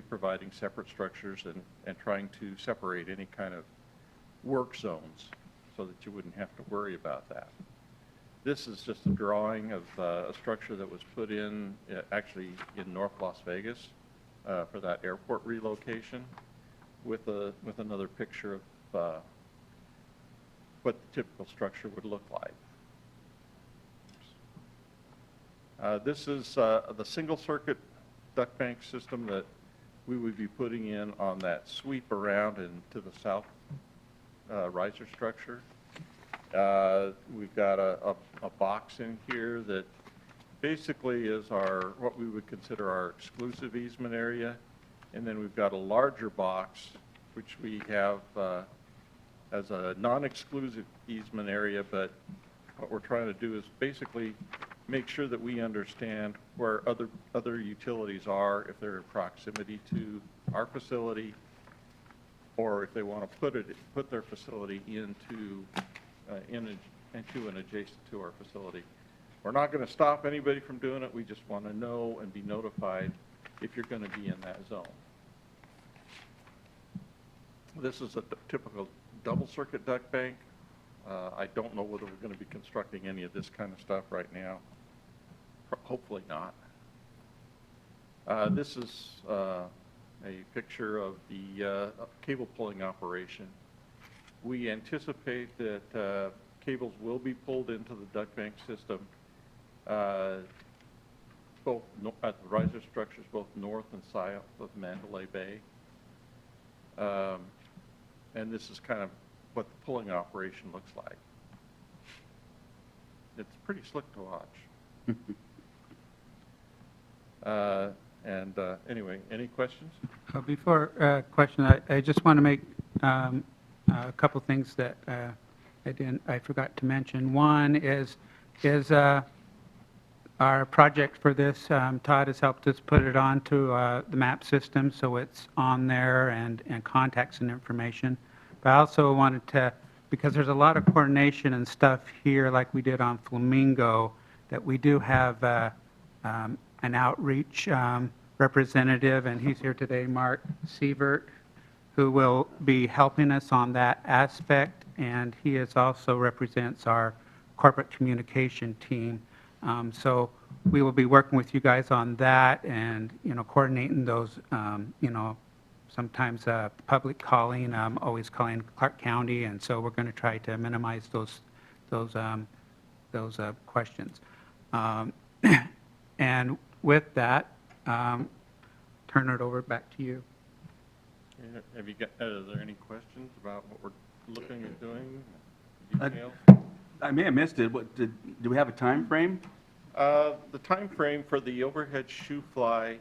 providing separate structures and trying to separate any kind of work zones so that you wouldn't have to worry about that. This is just a drawing of a structure that was put in actually in North Las Vegas for that airport relocation with another picture of what the typical structure would look like. This is the single circuit duct bank system that we would be putting in on that sweep around and to the south riser structure. We've got a box in here that basically is what we would consider our exclusive easement area. And then we've got a larger box, which we have as a non-exclusive easement area, but what we're trying to do is basically make sure that we understand where other utilities are, if they're in proximity to our facility, or if they want to put their facility into an adjacent to our facility. We're not going to stop anybody from doing it. We just want to know and be notified if you're going to be in that zone. This is a typical double circuit duct bank. I don't know whether we're going to be constructing any of this kind of stuff right now. Hopefully not. This is a picture of the cable pulling operation. We anticipate that cables will be pulled into the duct bank system, both at the riser structures, both north and south of Mandalay Bay. And this is kind of what the pulling operation looks like. It's pretty slick to watch. Anyway, any questions? Before question, I just want to make a couple things that I forgot to mention. One is our project for this. Todd has helped us put it onto the map system, so it's on there and contacts and information. But I also wanted to, because there's a lot of coordination and stuff here, like we did on Flamingo, that we do have an outreach representative, and he's here today, Mark Sievert, who will be helping us on that aspect, and he also represents our corporate communication team. So we will be working with you guys on that and, coordinating those, sometimes public calling, always calling Clark County, and so we're going to try to minimize those questions. And with that, turn it over back to you. Have you got? Are there any questions about what we're looking at doing? Details? I may have missed it. Do we have a time frame? The time frame for the overhead shoe fly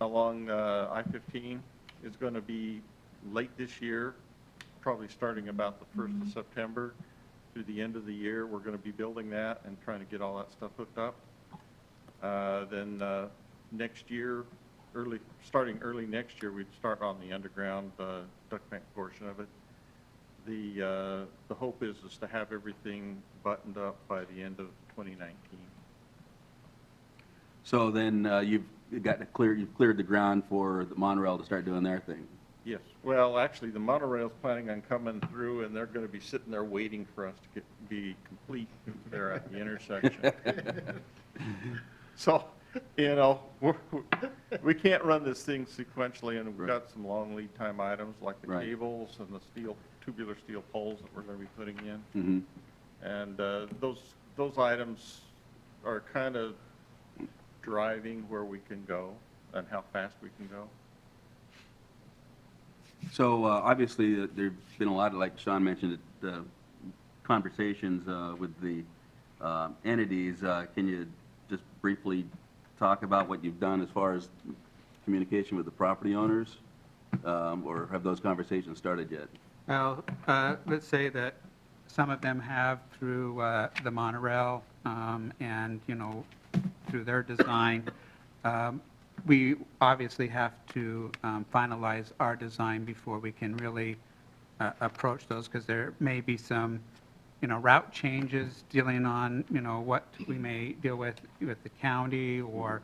along I-15 is going to be late this year, probably starting about the 1st of September through the end of the year. We're going to be building that and trying to get all that stuff hooked up. Then next year, starting early next year, we'd start on the underground duct bank portion of it. The hope is to have everything buttoned up by the end of 2019. So then you've cleared the ground for the monorail to start doing their thing. Yes. Well, actually, the monorail's planning on coming through, and they're going to be sitting there waiting for us to be complete there at the intersection. So, we can't run this thing sequentially, and we've got some long lead time items like the cables and the tubular steel poles that we're going to be putting in. Mm-hmm. And those items are kind of driving where we can go and how fast we can go. So obviously there's been a lot of, like Sean mentioned, conversations with the entities. Can you just briefly talk about what you've done as far as communication with the property owners or have those conversations started yet? Well, let's say that some of them have through the monorail and, through their design. We obviously have to finalize our design before we can really approach those, because there may be some, route changes dealing on, what we may deal with the county or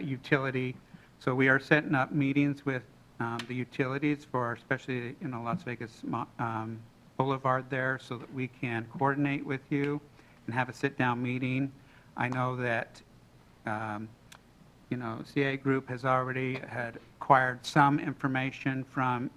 utility. So we are setting up meetings with the utilities for especially, Las Vegas Boulevard there, so that we can coordinate with you and have a sit-down meeting. I know that, CA Group has already had acquired some information from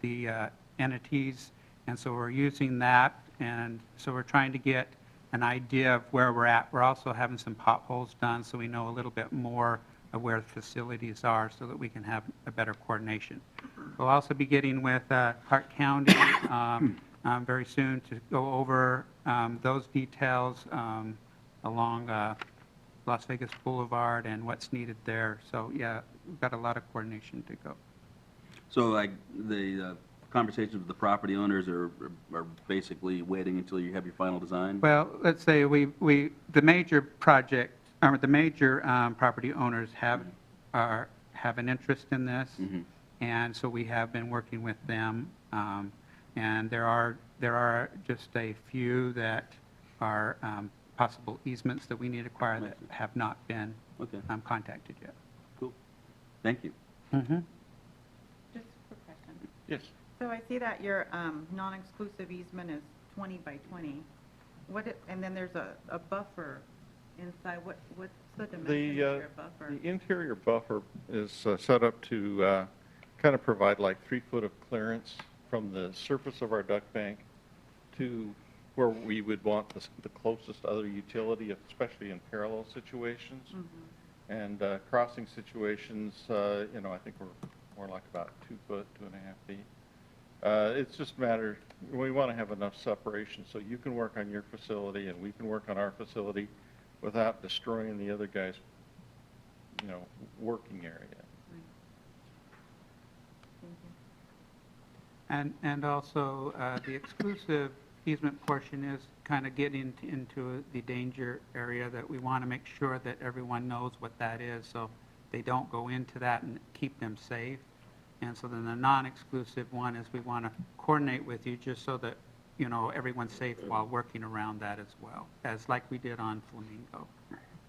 the entities, and so we're using that, and so we're trying to get an idea of where we're at. We're also having some potholes done, so we know a little bit more of where the facilities are, so that we can have a better coordination. We'll also be getting with Clark County very soon to go over those details along Las Vegas Boulevard and what's needed there. So yeah, we've got a lot of coordination to go. So like the conversations with the property owners are basically waiting until you have your final design? Well, let's say the major project, or the major property owners have an interest in this, and so we have been working with them. And there are just a few that are possible easements that we need to acquire that have not been Okay, contacted yet. cool. Thank you. Just a quick question. Yes. So I see that your non-exclusive easement is 20 by 20. And then there's a buffer inside. What's the dimension of your buffer? The interior buffer is set up to kind of provide like 3 foot of clearance from the surface of our duct bank to where we would want the closest other utility, especially in parallel situations. And crossing situations, I think we're more like about 2 foot, 2.5 feet. It's just a matter, we want to have enough separation so you can work on your facility and we can work on our facility without destroying the other guy's, working area. And also, the exclusive easement portion is kind of getting into the danger area, that we want to make sure that everyone knows what that is, so they don't go into that, and keep them safe. And so then the non-exclusive one is we want to coordinate with you just so that, everyone's safe while working around that as well, as like we did on Flamingo.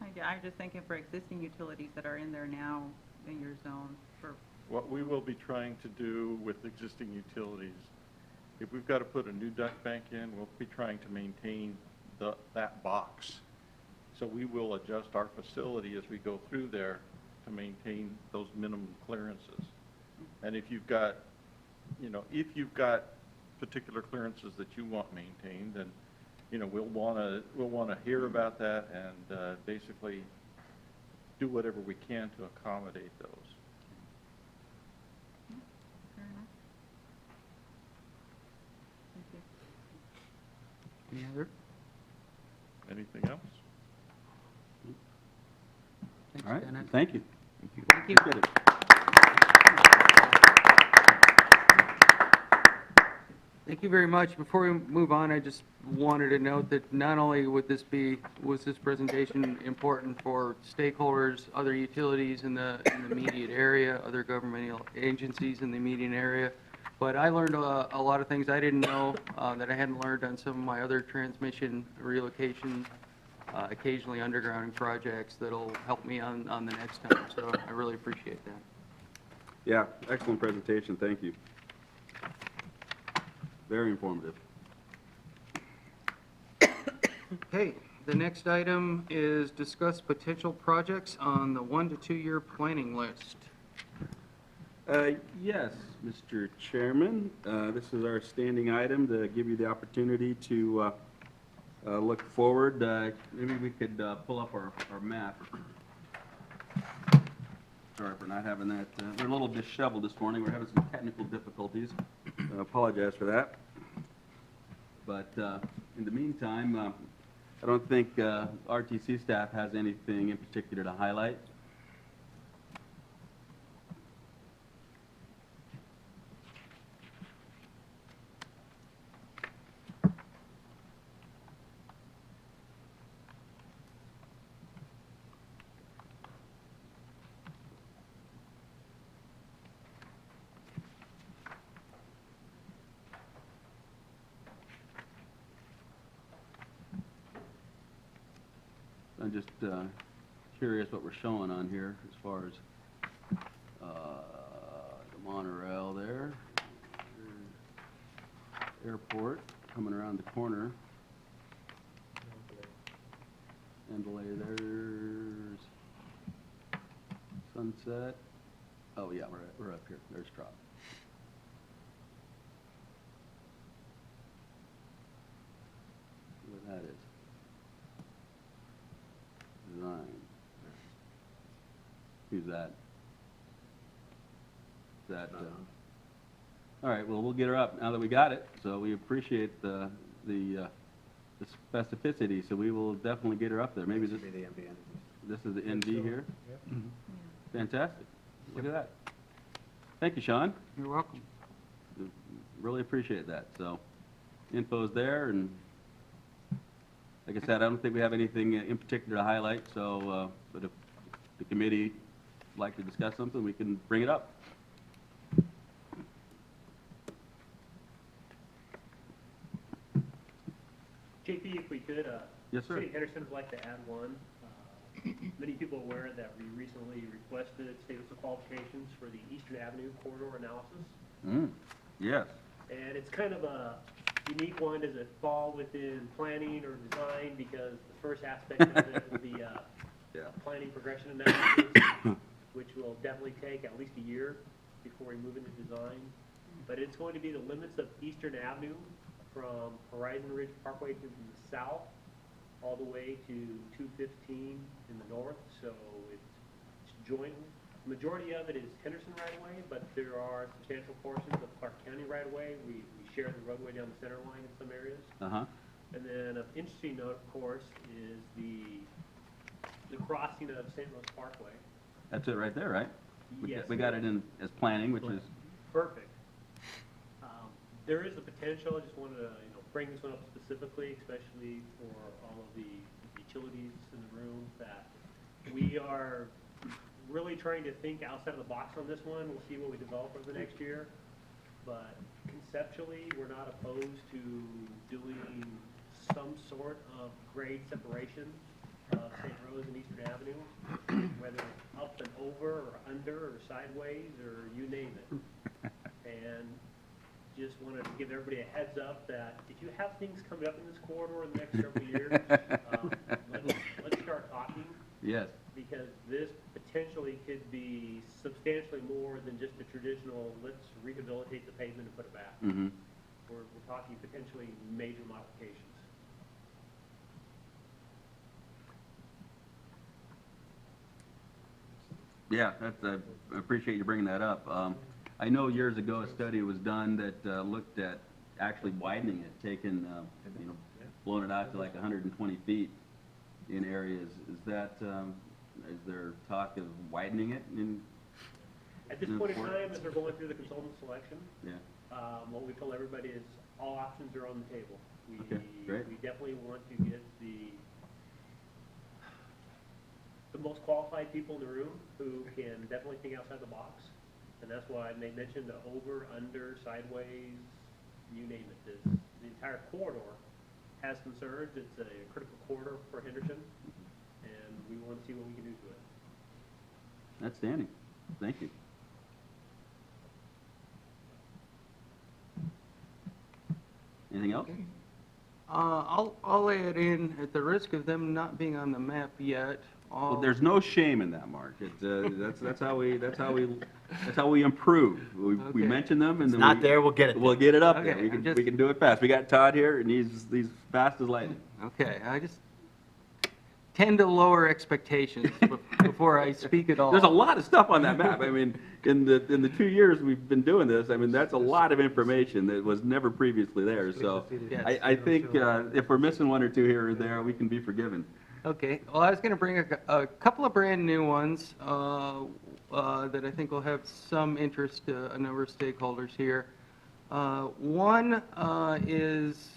I'm just thinking for existing utilities that are in there now in your zone for. What we will be trying to do with existing utilities, if we've got to put a new duct bank in, we'll be trying to maintain that box. So we will adjust our facility as we go through there to maintain those minimum clearances. And if you've got, particular clearances that you want maintained, then, we'll want to hear about that and basically do whatever we can to accommodate those. Fair enough. Thank you. Any other? Anything else? Thanks, All right, Dennis. thank you. Thank you. Appreciate it. Thank you very much. Before we move on, I just wanted to note that not only was this presentation important for stakeholders, other utilities in the immediate area, other governmental agencies in the immediate area, but I learned a lot of things I didn't know that I hadn't learned on some of my other transmission relocation, occasionally undergrounding projects that'll help me on the next time. So I really appreciate that. Yeah, excellent presentation, thank you. Very informative. Okay, the next item is discuss potential projects on the 1 to 2 year planning list. Yes, Mr. Chairman, this is our standing item to give you the opportunity to look forward. Maybe we could pull up our map. Sorry for not having that. We're a little disheveled this morning. We're having some technical difficulties. I apologize for that. But in the meantime, I don't think RTC staff has anything in particular to highlight. just curious what we're showing on here as far as the monorail there. Airport coming around the corner. And there's Sunset. Oh yeah, we're up here. There's Trop. See what that is. Design. Who's that? Is that? All right. Well, we'll get her up now that we got it. So we appreciate the specificity. So we will definitely get her up there. Maybe this is the NV here. Fantastic. Look at that. Thank you, Sean. You're welcome. Really appreciate that. So info's there, and like I said, I don't think we have anything in particular to highlight. So, but if the committee would like to discuss something, we can bring it up. JP, if we could, Yes, sir. City of Henderson would like to add one. Many people are aware that we recently requested statements of qualifications for the Eastern Avenue corridor analysis. Yes. And it's kind of a unique one. Does it fall within planning or design? Because the first aspect of it will be planning progression analysis, which will definitely take at least a year before we move into design. But it's going to be the limits of Eastern Avenue from Horizon Ridge Parkway to the south, all the way to 215 in the north. So it's joint. The majority of it is Henderson right-of-way, but there are substantial portions of Clark County right-of-way. We share the roadway down the center line in some areas. And then of interesting note, of course, is the crossing of St. Rose Parkway. That's it right there, right? Yes. We got it in as planning, which is Perfect. There is the potential, I just wanted to, bring this one up specifically, especially for all of the utilities in the room, that we are really trying to think outside of the box on this one. We'll see what we develop over the next year. But conceptually, we're not opposed to doing some sort of grade separation of St. Rose and Eastern Avenue, whether it's up and over or under or sideways or you name it. And just wanted to give everybody a heads up that if you have things coming up in this corridor in the next several years, let's start talking. yes. Because this potentially could be substantially more than just a traditional, let's rehabilitate the pavement and put it back. We're talking potentially major modifications. Yeah, I appreciate you bringing that up. I know years ago a study was done that looked at actually widening it, taking, blowing it out to like 120 feet in areas. Is that, is there talk of widening it? At this point in time, as they're going through the consultant selection, Yeah. what we tell everybody is all options are on the table. Okay, great. We definitely want to get the most qualified people in the room who can definitely think outside the box. And that's why they mentioned the over, under, sideways, you name it. The entire corridor has concerns. It's a critical corridor for Henderson, and we want to see what we can do to it. Outstanding. Thank you. Anything else? I'll add in, at the risk of them not being on the map yet, Well, there's no shame in that, Mark. That's how we improve. We Okay. mention them, and It's then not there, we'll get it. We'll get it up there. Okay, We I'm can just- we can do it fast. We got Todd here, and he's fast as lightning. okay, I just tend to lower expectations before I speak at all. There's a lot of stuff on that map. I mean, in the 2 years we've been doing this, I mean, that's a lot of information that was never previously there. So Yes. I think if we're missing one or two here or there, we can be forgiven. Okay, well, I was going to bring a couple of brand-new ones that I think will have some interest to a number of stakeholders here. One is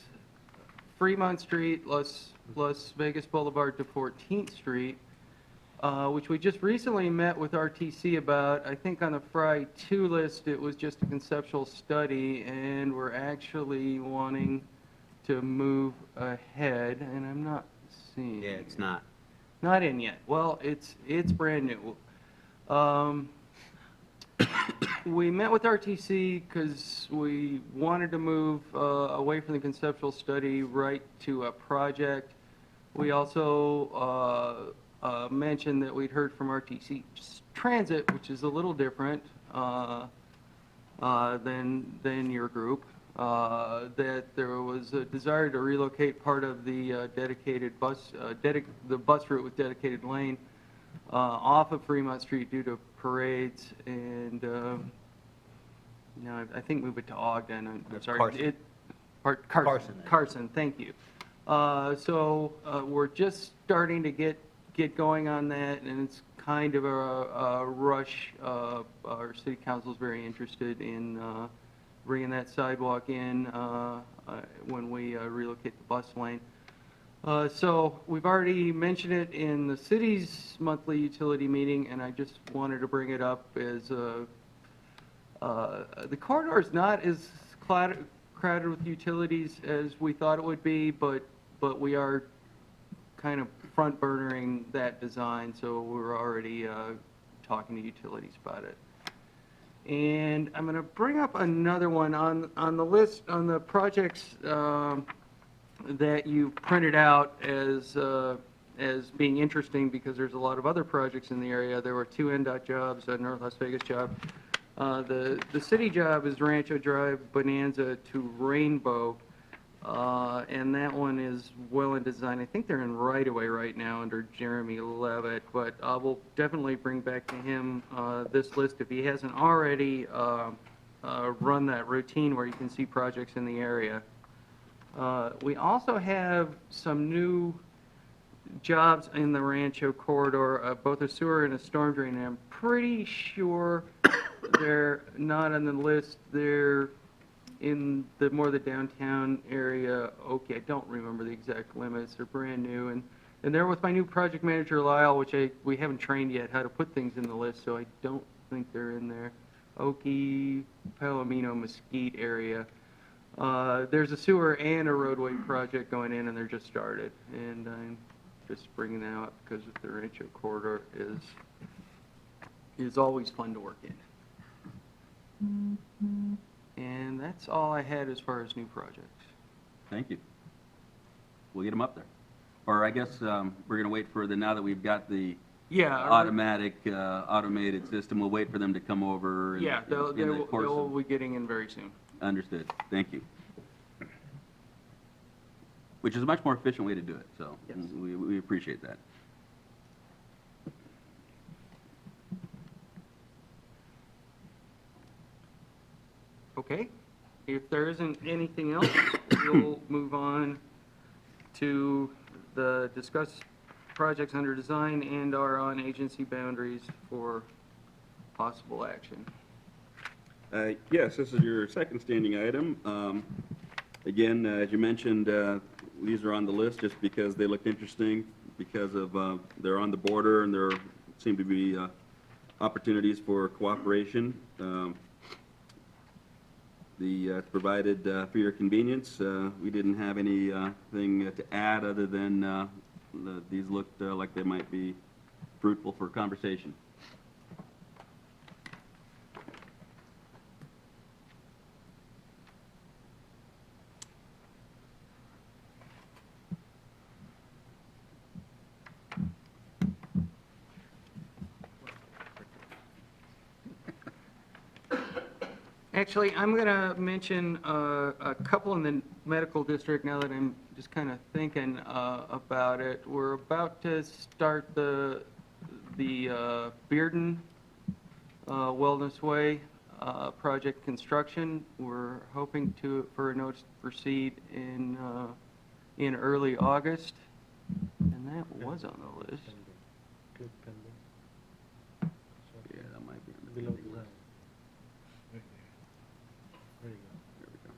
Fremont Street, Las Vegas Boulevard to 14th Street, which we just recently met with RTC about. I think on the FRI 2 list, it was just a conceptual study, and we're actually wanting to move ahead, and I'm not seeing. Yeah, it's not. Not in yet. Well, it's brand new. We met with RTC because we wanted to move away from the conceptual study right to a project. We also mentioned that we'd heard from RTC Transit, which is a little different than your group, that there was a desire to relocate part of the dedicated bus, the bus route with dedicated lane off of Fremont Street due to parades and, I think move it to Ogden. I'm That's sorry. Carson. Carson. Carson, thank you. So we're just starting to get going on that, and it's kind of a rush. Our city council is very interested in bringing that sidewalk in when we relocate the bus lane. So we've already mentioned it in the city's monthly utility meeting, and I just wanted to bring it up as the corridor is not as crowded with utilities as we thought it would be, but we are kind of front burnering that design, so we're already talking to utilities about it. And I'm going to bring up another one on the list, on the projects that you printed out as being interesting because there's a lot of other projects in the area. There were 2 NDOT jobs, a North Las Vegas job. The city job is Rancho Drive Bonanza to Rainbow, and that one is well in design. I think they're in right-of-way right now under Jeremy Levitt, but we'll definitely bring back to him this list if he hasn't already run that routine where you can see projects in the area. We also have some new jobs in the Rancho corridor, both a sewer and a storm drain, and I'm pretty sure they're not on the list. They're in the the downtown area. Okay, I don't remember the exact limits. They're brand new, and they're with my new project manager Lyle, which we haven't trained yet how to put things in the list, so I don't think they're in there. Okie, Palomino, Mesquite area. There's a sewer and a roadway project going in, and they're just started. And I'm just bringing that up because the Rancho corridor is always fun to work in. And that's all I had as far as new projects. Thank you. We'll get them up there. Or I guess we're going to wait for now that we've got the automated system, we'll wait for them to come over. And, Yeah, they'll be getting in very soon. Understood. Thank you. Which is a much more efficient way to do it, so Yes. we appreciate that. Okay, if there isn't anything else, we'll move on to the discuss projects under design and are on agency boundaries for possible action. Yes, this is your second standing item. Again, as you mentioned, these are on the list just because they look interesting, because of they're on the border and there seem to be opportunities for cooperation. Provided for your convenience, we didn't have anything to add other than these looked like they might be fruitful for conversation. Actually, I'm going to mention a couple in the medical district now that I'm just kind of thinking about it. We're about to start the Bearden Wellness Way project construction. We're hoping for a notice to proceed in early August, and that was on the list. Yeah, that might be on the Below list. design. There you There we go.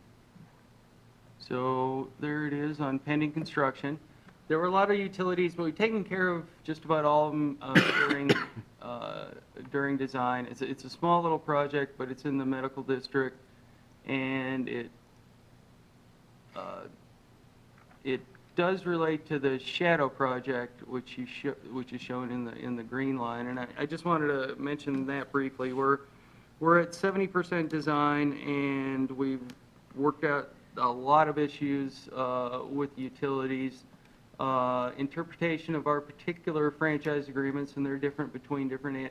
So there it is on pending construction. There were a lot of utilities, but we've taken care of just about all of them during design. It's a small little project, but it's in the medical district, and it does relate to the shadow project, which is shown in the green line, and I just wanted to mention that briefly. We're at 70% design, and we've worked out a lot of issues with utilities. Interpretation of our particular franchise agreements, and they're different between different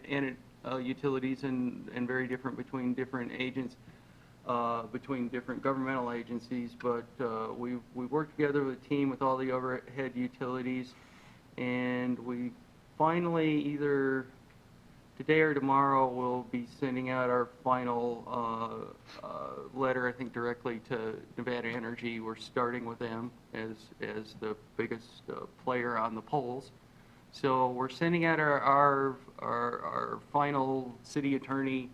utilities and very different between different agents, between different governmental agencies. But we've worked together with a team with all the overhead utilities, and we finally, either today or tomorrow, we'll be sending out our final letter, I think, directly to Nevada Energy. We're starting with them as the biggest player on the polls. So we're sending out our final city attorney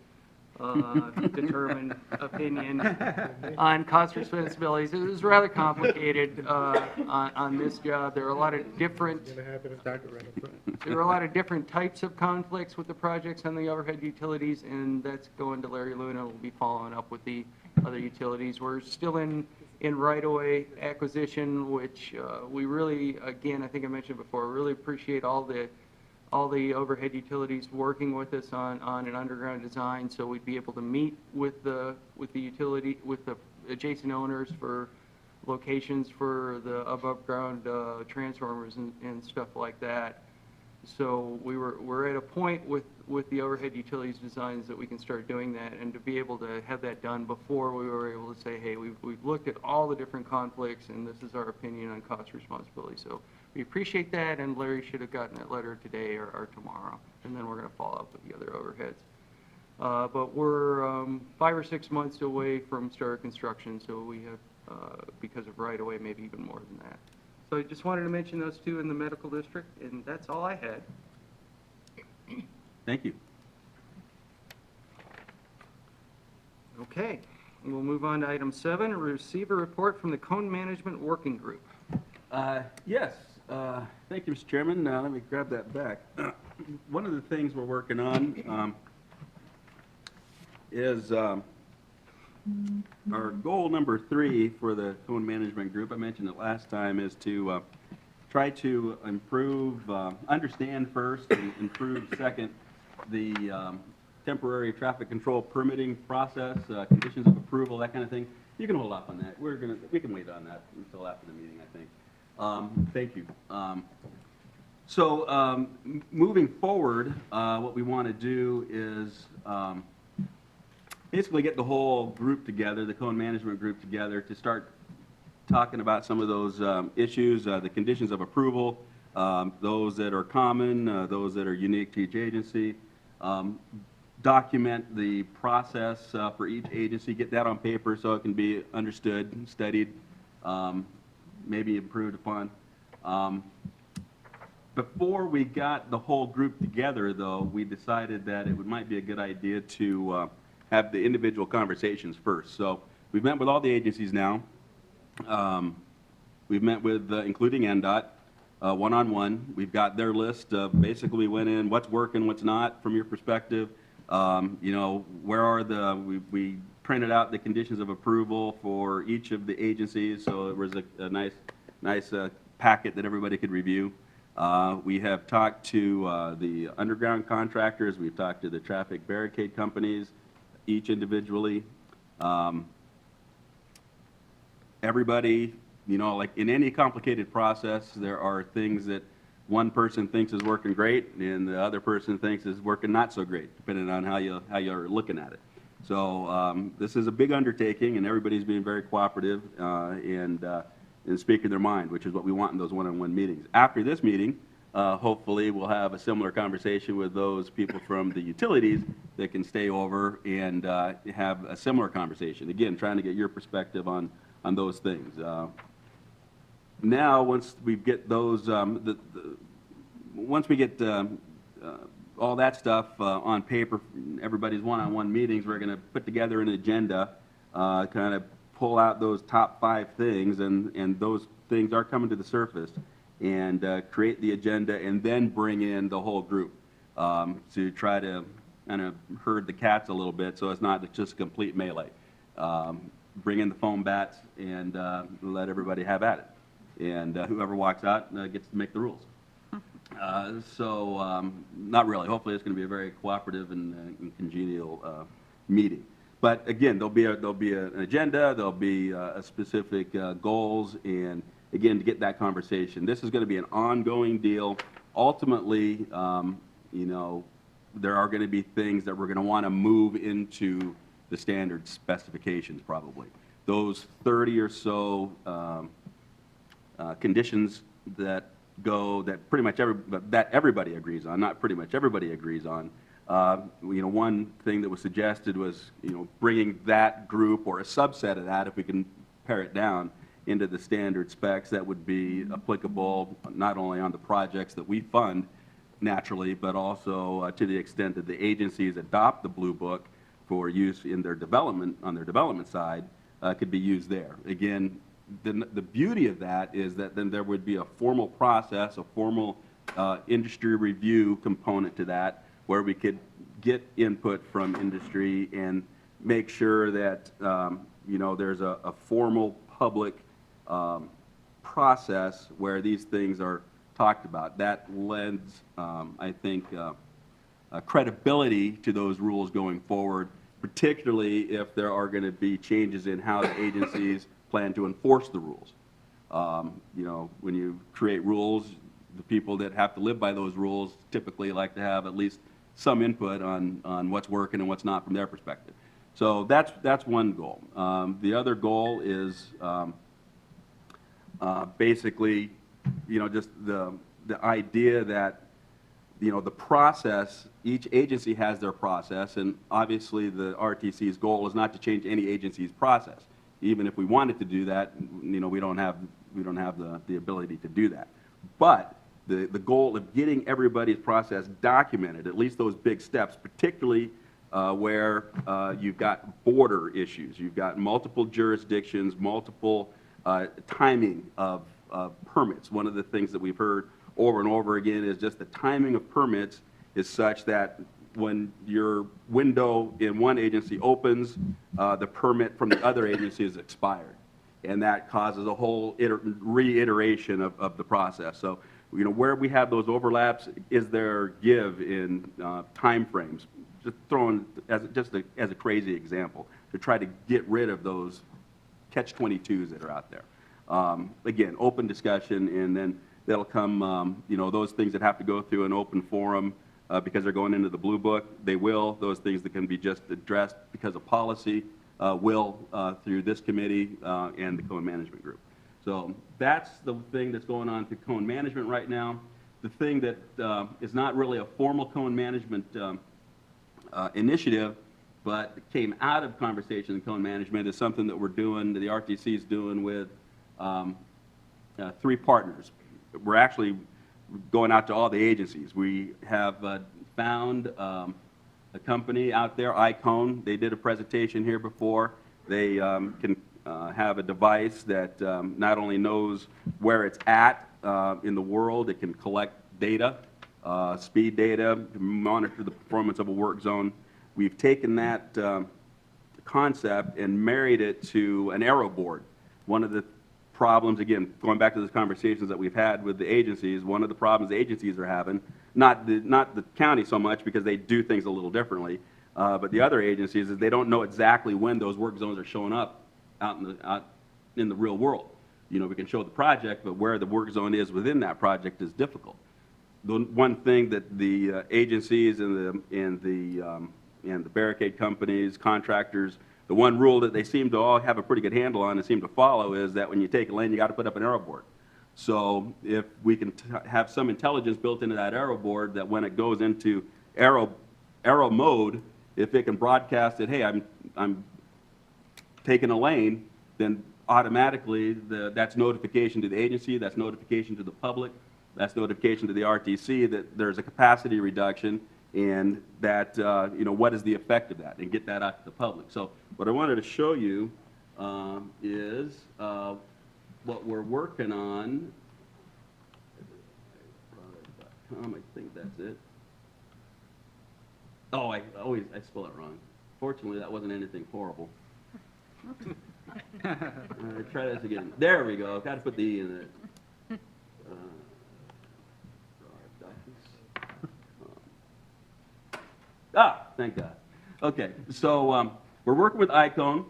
determined opinion on cost responsibilities. It was rather complicated on this job. There are a lot of different types of conflicts with the projects on the overhead utilities, and that's going to Larry Luna. We'll be following up with the other utilities. We're still in right-of-way acquisition, which we really, again, I think I mentioned before, really appreciate all the overhead utilities working with us on an underground design, so we'd be able to meet with the adjacent owners for locations for the above-ground transformers and stuff like that. So we're at a point with the overhead utilities designs that we can start doing that, and to be able to have that done before we were able to say, hey, we've looked at all the different conflicts, and this is our opinion on cost responsibility. So we appreciate that, and Larry should have gotten that letter today or tomorrow, and then we're going to follow up with the other overheads. But we're 5 or 6 months away from start construction, so we have, because of right-of-way, maybe even more than that. So I just wanted to mention those two in the medical district, and that's all I had. Thank you. Okay, we'll move on to item 7, receive a report from the Cone Management Working Group. Yes, thank you, Mr. Chairman. Let me grab that back. One of the things we're working on is our goal number 3 for the Cone Management Group, I mentioned it last time, is to try to improve, understand first, and improve second, the temporary traffic control permitting process, conditions of approval, that kind of thing. You can hold off on that. We can wait on that until after the meeting, I think. Thank you. So moving forward, what we want to do is basically get the whole group together, the Cone Management Group together, to start talking about some of those issues, the conditions of approval, those that are common, those that are unique to each agency, document the process for each agency, get that on paper so it can be understood, studied, maybe improved upon. Before we got the whole group together, though, we decided that it might be a good idea to have the individual conversations first. So we've met with all the agencies now. We've met with, including NDOT, one-on-one. We've got their list of basically we went in, what's working, what's not from your perspective. You know, where are we printed out the conditions of approval for each of the agencies, so it was a nice packet that everybody could review. We have talked to the underground contractors. We've talked to the traffic barricade companies, each individually. Everybody, you know, like in any complicated process, there are things that one person thinks is working great and the other person thinks is working not so great, depending on how you're looking at it. So this is a big undertaking, and everybody's being very cooperative and speaking their mind, which is what we want in those one-on-one meetings. After this meeting, hopefully we'll have a similar conversation with those people from the utilities that can stay over and have a similar conversation. Again, trying to get your perspective on those things. Now, once we get those, once we get all that stuff on paper, everybody's one-on-one meetings, we're going to put together an agenda, kind of pull out those top 5 things, and those things are coming to the surface, and create the agenda, and then bring in the whole group to try to kind of herd the cats a little bit, so it's not just a complete melee. Bring in the foam bats and let everybody have at it. and whoever walks out gets to make the rules. Not really. Hopefully, it's going to be a very cooperative and congenial meeting. But again, there'll be an agenda, there'll be a specific goals, and again, to get that conversation. This is going to be an ongoing deal. Ultimately, you know, there are going to be things that we're going to want to move into the standard specifications probably. Those 30 or so conditions that pretty much everybody agrees on, not pretty much everybody agrees on. You know, one thing that was suggested was, you know, bringing that group or a subset of that, if we can pare it down, into the standard specs that would be applicable not only on the projects that we fund naturally, but also to the extent that the agencies adopt the Blue Book for use in their development, on their development side, could be used there. Again, the beauty of that is that then there would be a formal process, a formal industry review component to that, where we could get input from industry and make sure that you know, there's a formal public process where these things are talked about. That lends, I think, credibility to those rules going forward, particularly if there are going to be changes in how the agencies plan to enforce the rules. You know, when you create rules, the people that have to live by those rules typically like to have at least some input on what's working and what's not from their perspective. So that's one goal. The other goal is basically, you know, just the idea that, you know, the process, each agency has their process, and obviously the RTC's goal is not to change any agency's process. Even if we wanted to do that, you know, we don't have the ability to do that. But the goal of getting everybody's process documented, at least those big steps, particularly where you've got border issues, you've got multiple jurisdictions, multiple timing of permits. One of the things that we've heard over and over again is just the timing of permits is such that when your window in one agency opens, the permit from the other agency is expired. And that causes a whole reiteration of the process. So, you know, where we have those overlaps, is there give in time frames? Just throwing as a crazy example to try to get rid of those catch-22s that are out there. Again, open discussion, and then that'll come, you know, those things that have to go through an open forum because they're going into the Blue Book, they will. Those things that can be just addressed because of policy will through this committee and the Cone Management Group. So that's the thing that's going on through Cone Management right now. The thing that is not really a formal Cone Management initiative, but came out of conversation in Cone Management is something that we're doing, that the RTC is doing with 3 partners. We're actually going out to all the agencies. We have found a company out there, iCone. They did a presentation here before. They can have a device that not only knows where it's at in the world, it can collect data, speed data, monitor the performance of a work zone. We've taken that concept and married it to an aero board. One of the problems, again, going back to those conversations that we've had with the agencies, one of the problems the agencies are having, not the county so much because they do things a little differently, but the other agencies is they don't know exactly when those work zones are showing up out in the real world. You know, we can show the project, but where the work zone is within that project is difficult. The one thing that the agencies and the barricade companies, contractors, the one rule that they seem to all have a pretty good handle on and seem to follow is that when you take a lane, you got to put up an arrow board. So if we can have some intelligence built into that arrow board that when it goes into arrow mode, if it can broadcast it, hey, I'm taking a lane, then automatically that's notification to the agency, that's notification to the public, that's notification to the RTC that there's a capacity reduction, and that, you know, what is the effect of that, and get that out to the public. So what I wanted to show you is what we're working on. I think that's it. Oh, I spell it wrong. Fortunately, that wasn't anything horrible. Try this again. There we go. Got to put the E in it. Thank God. Okay, so we're working with Icon.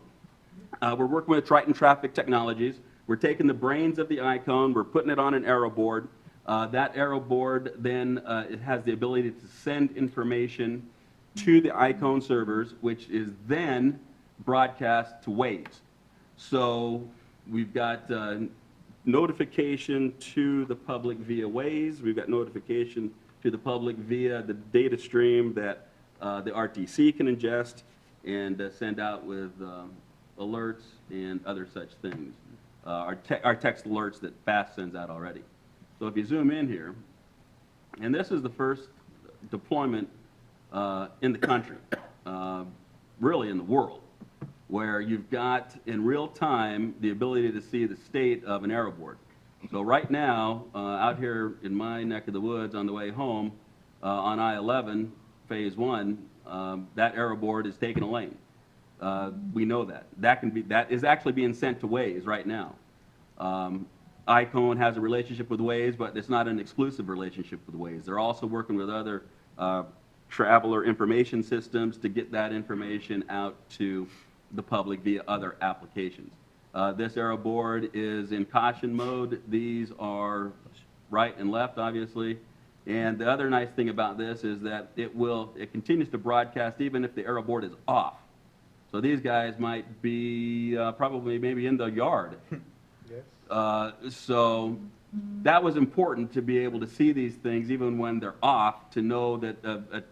We're working with Triton Traffic Technologies. We're taking the brains of the Icon, we're putting it on an aero board. That aero board then it has the ability to send information to the Icon servers, which is then broadcast to Waze. So we've got notification to the public via Waze. We've got notification to the public via the data stream that the RTC can ingest and send out with alerts and other such things. Our text alerts that FAST sends out already. So if you zoom in here, and this is the first deployment in the country, really in the world, where you've got in real time the ability to see the state of an aero board. So right now, out here in my neck of the woods on the way home, on I-11, phase 1, that aero board is taking a lane. We know that. That is actually being sent to Waze right now. Icon has a relationship with Waze, but it's not an exclusive relationship with Waze. They're also working with other traveler information systems to get that information out to the public via other applications. This aero board is in caution mode. These are right and left, obviously. And the other nice thing about this is that it continues to broadcast even if the aero board is off. So these guys might be probably maybe in the yard. So that was important to be able to see these things even when they're off, to know that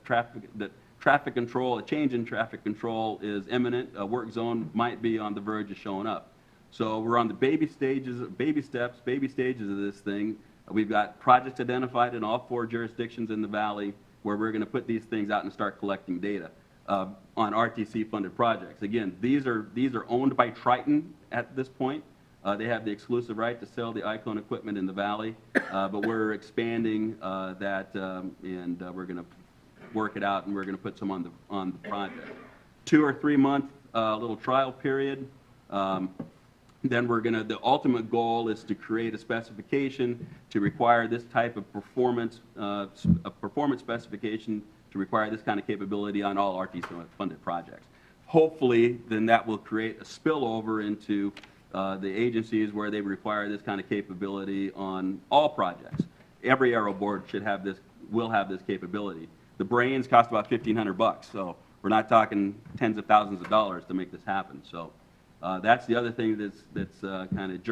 traffic control, a change in traffic control is imminent. A work zone might be on the verge of showing up. So we're on the baby steps of this thing. We've got projects identified in all 4 jurisdictions in the valley where we're going to put these things out and start collecting data on RTC-funded projects. Again, these are owned by Triton at this point. They have the exclusive right to sell the Icon equipment in the valley, but we're expanding that, and we're going to work it out, and we're going to put some on the project. 2 or 3 month little trial period. Then the ultimate goal is to create a specification to require this type of performance specification to require this kind of capability on all RTC-funded projects. Hopefully, then that will create a spillover into the agencies where they require this kind of capability on all projects. Every aero board will have this capability. The brains cost about $1,500, so we're not talking tens of thousands of dollars to make this happen. So that's the other thing that's kind of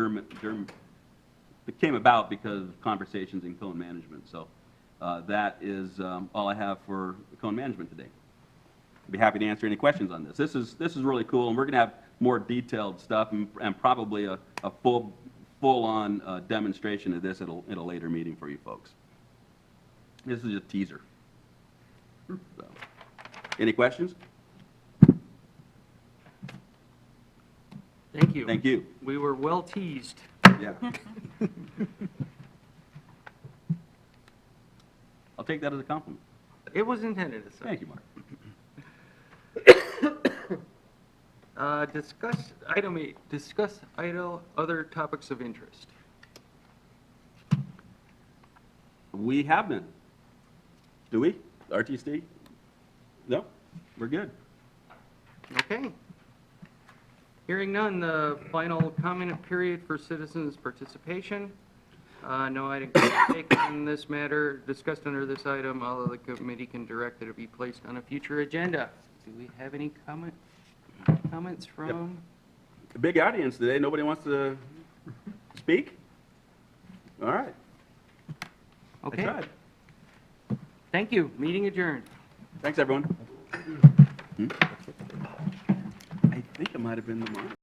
that came about because of conversations in cone management. So that is all I have for cone management today. I'd be happy to answer any questions on this. This is really cool, and we're going to have more detailed stuff and probably a full-on demonstration of this at a later meeting for you folks. This is a teaser. So, any questions? Thank you. Thank you. We were well teased. Yeah. I'll take that as a compliment. It was intended as such. Thank you, Mark. Discuss item 8, discuss other topics of interest. We have been. Do we? RTC? No? We're good. Okay. Hearing none, the final comment period for citizens' participation. No item taken on this matter discussed under this item, although the committee can direct that it be placed on a future agenda. Do we have any comments from? A big audience today. Nobody wants to speak? All right. Okay. I tried. Thank you. Meeting adjourned. Thanks, everyone. I think it might have been the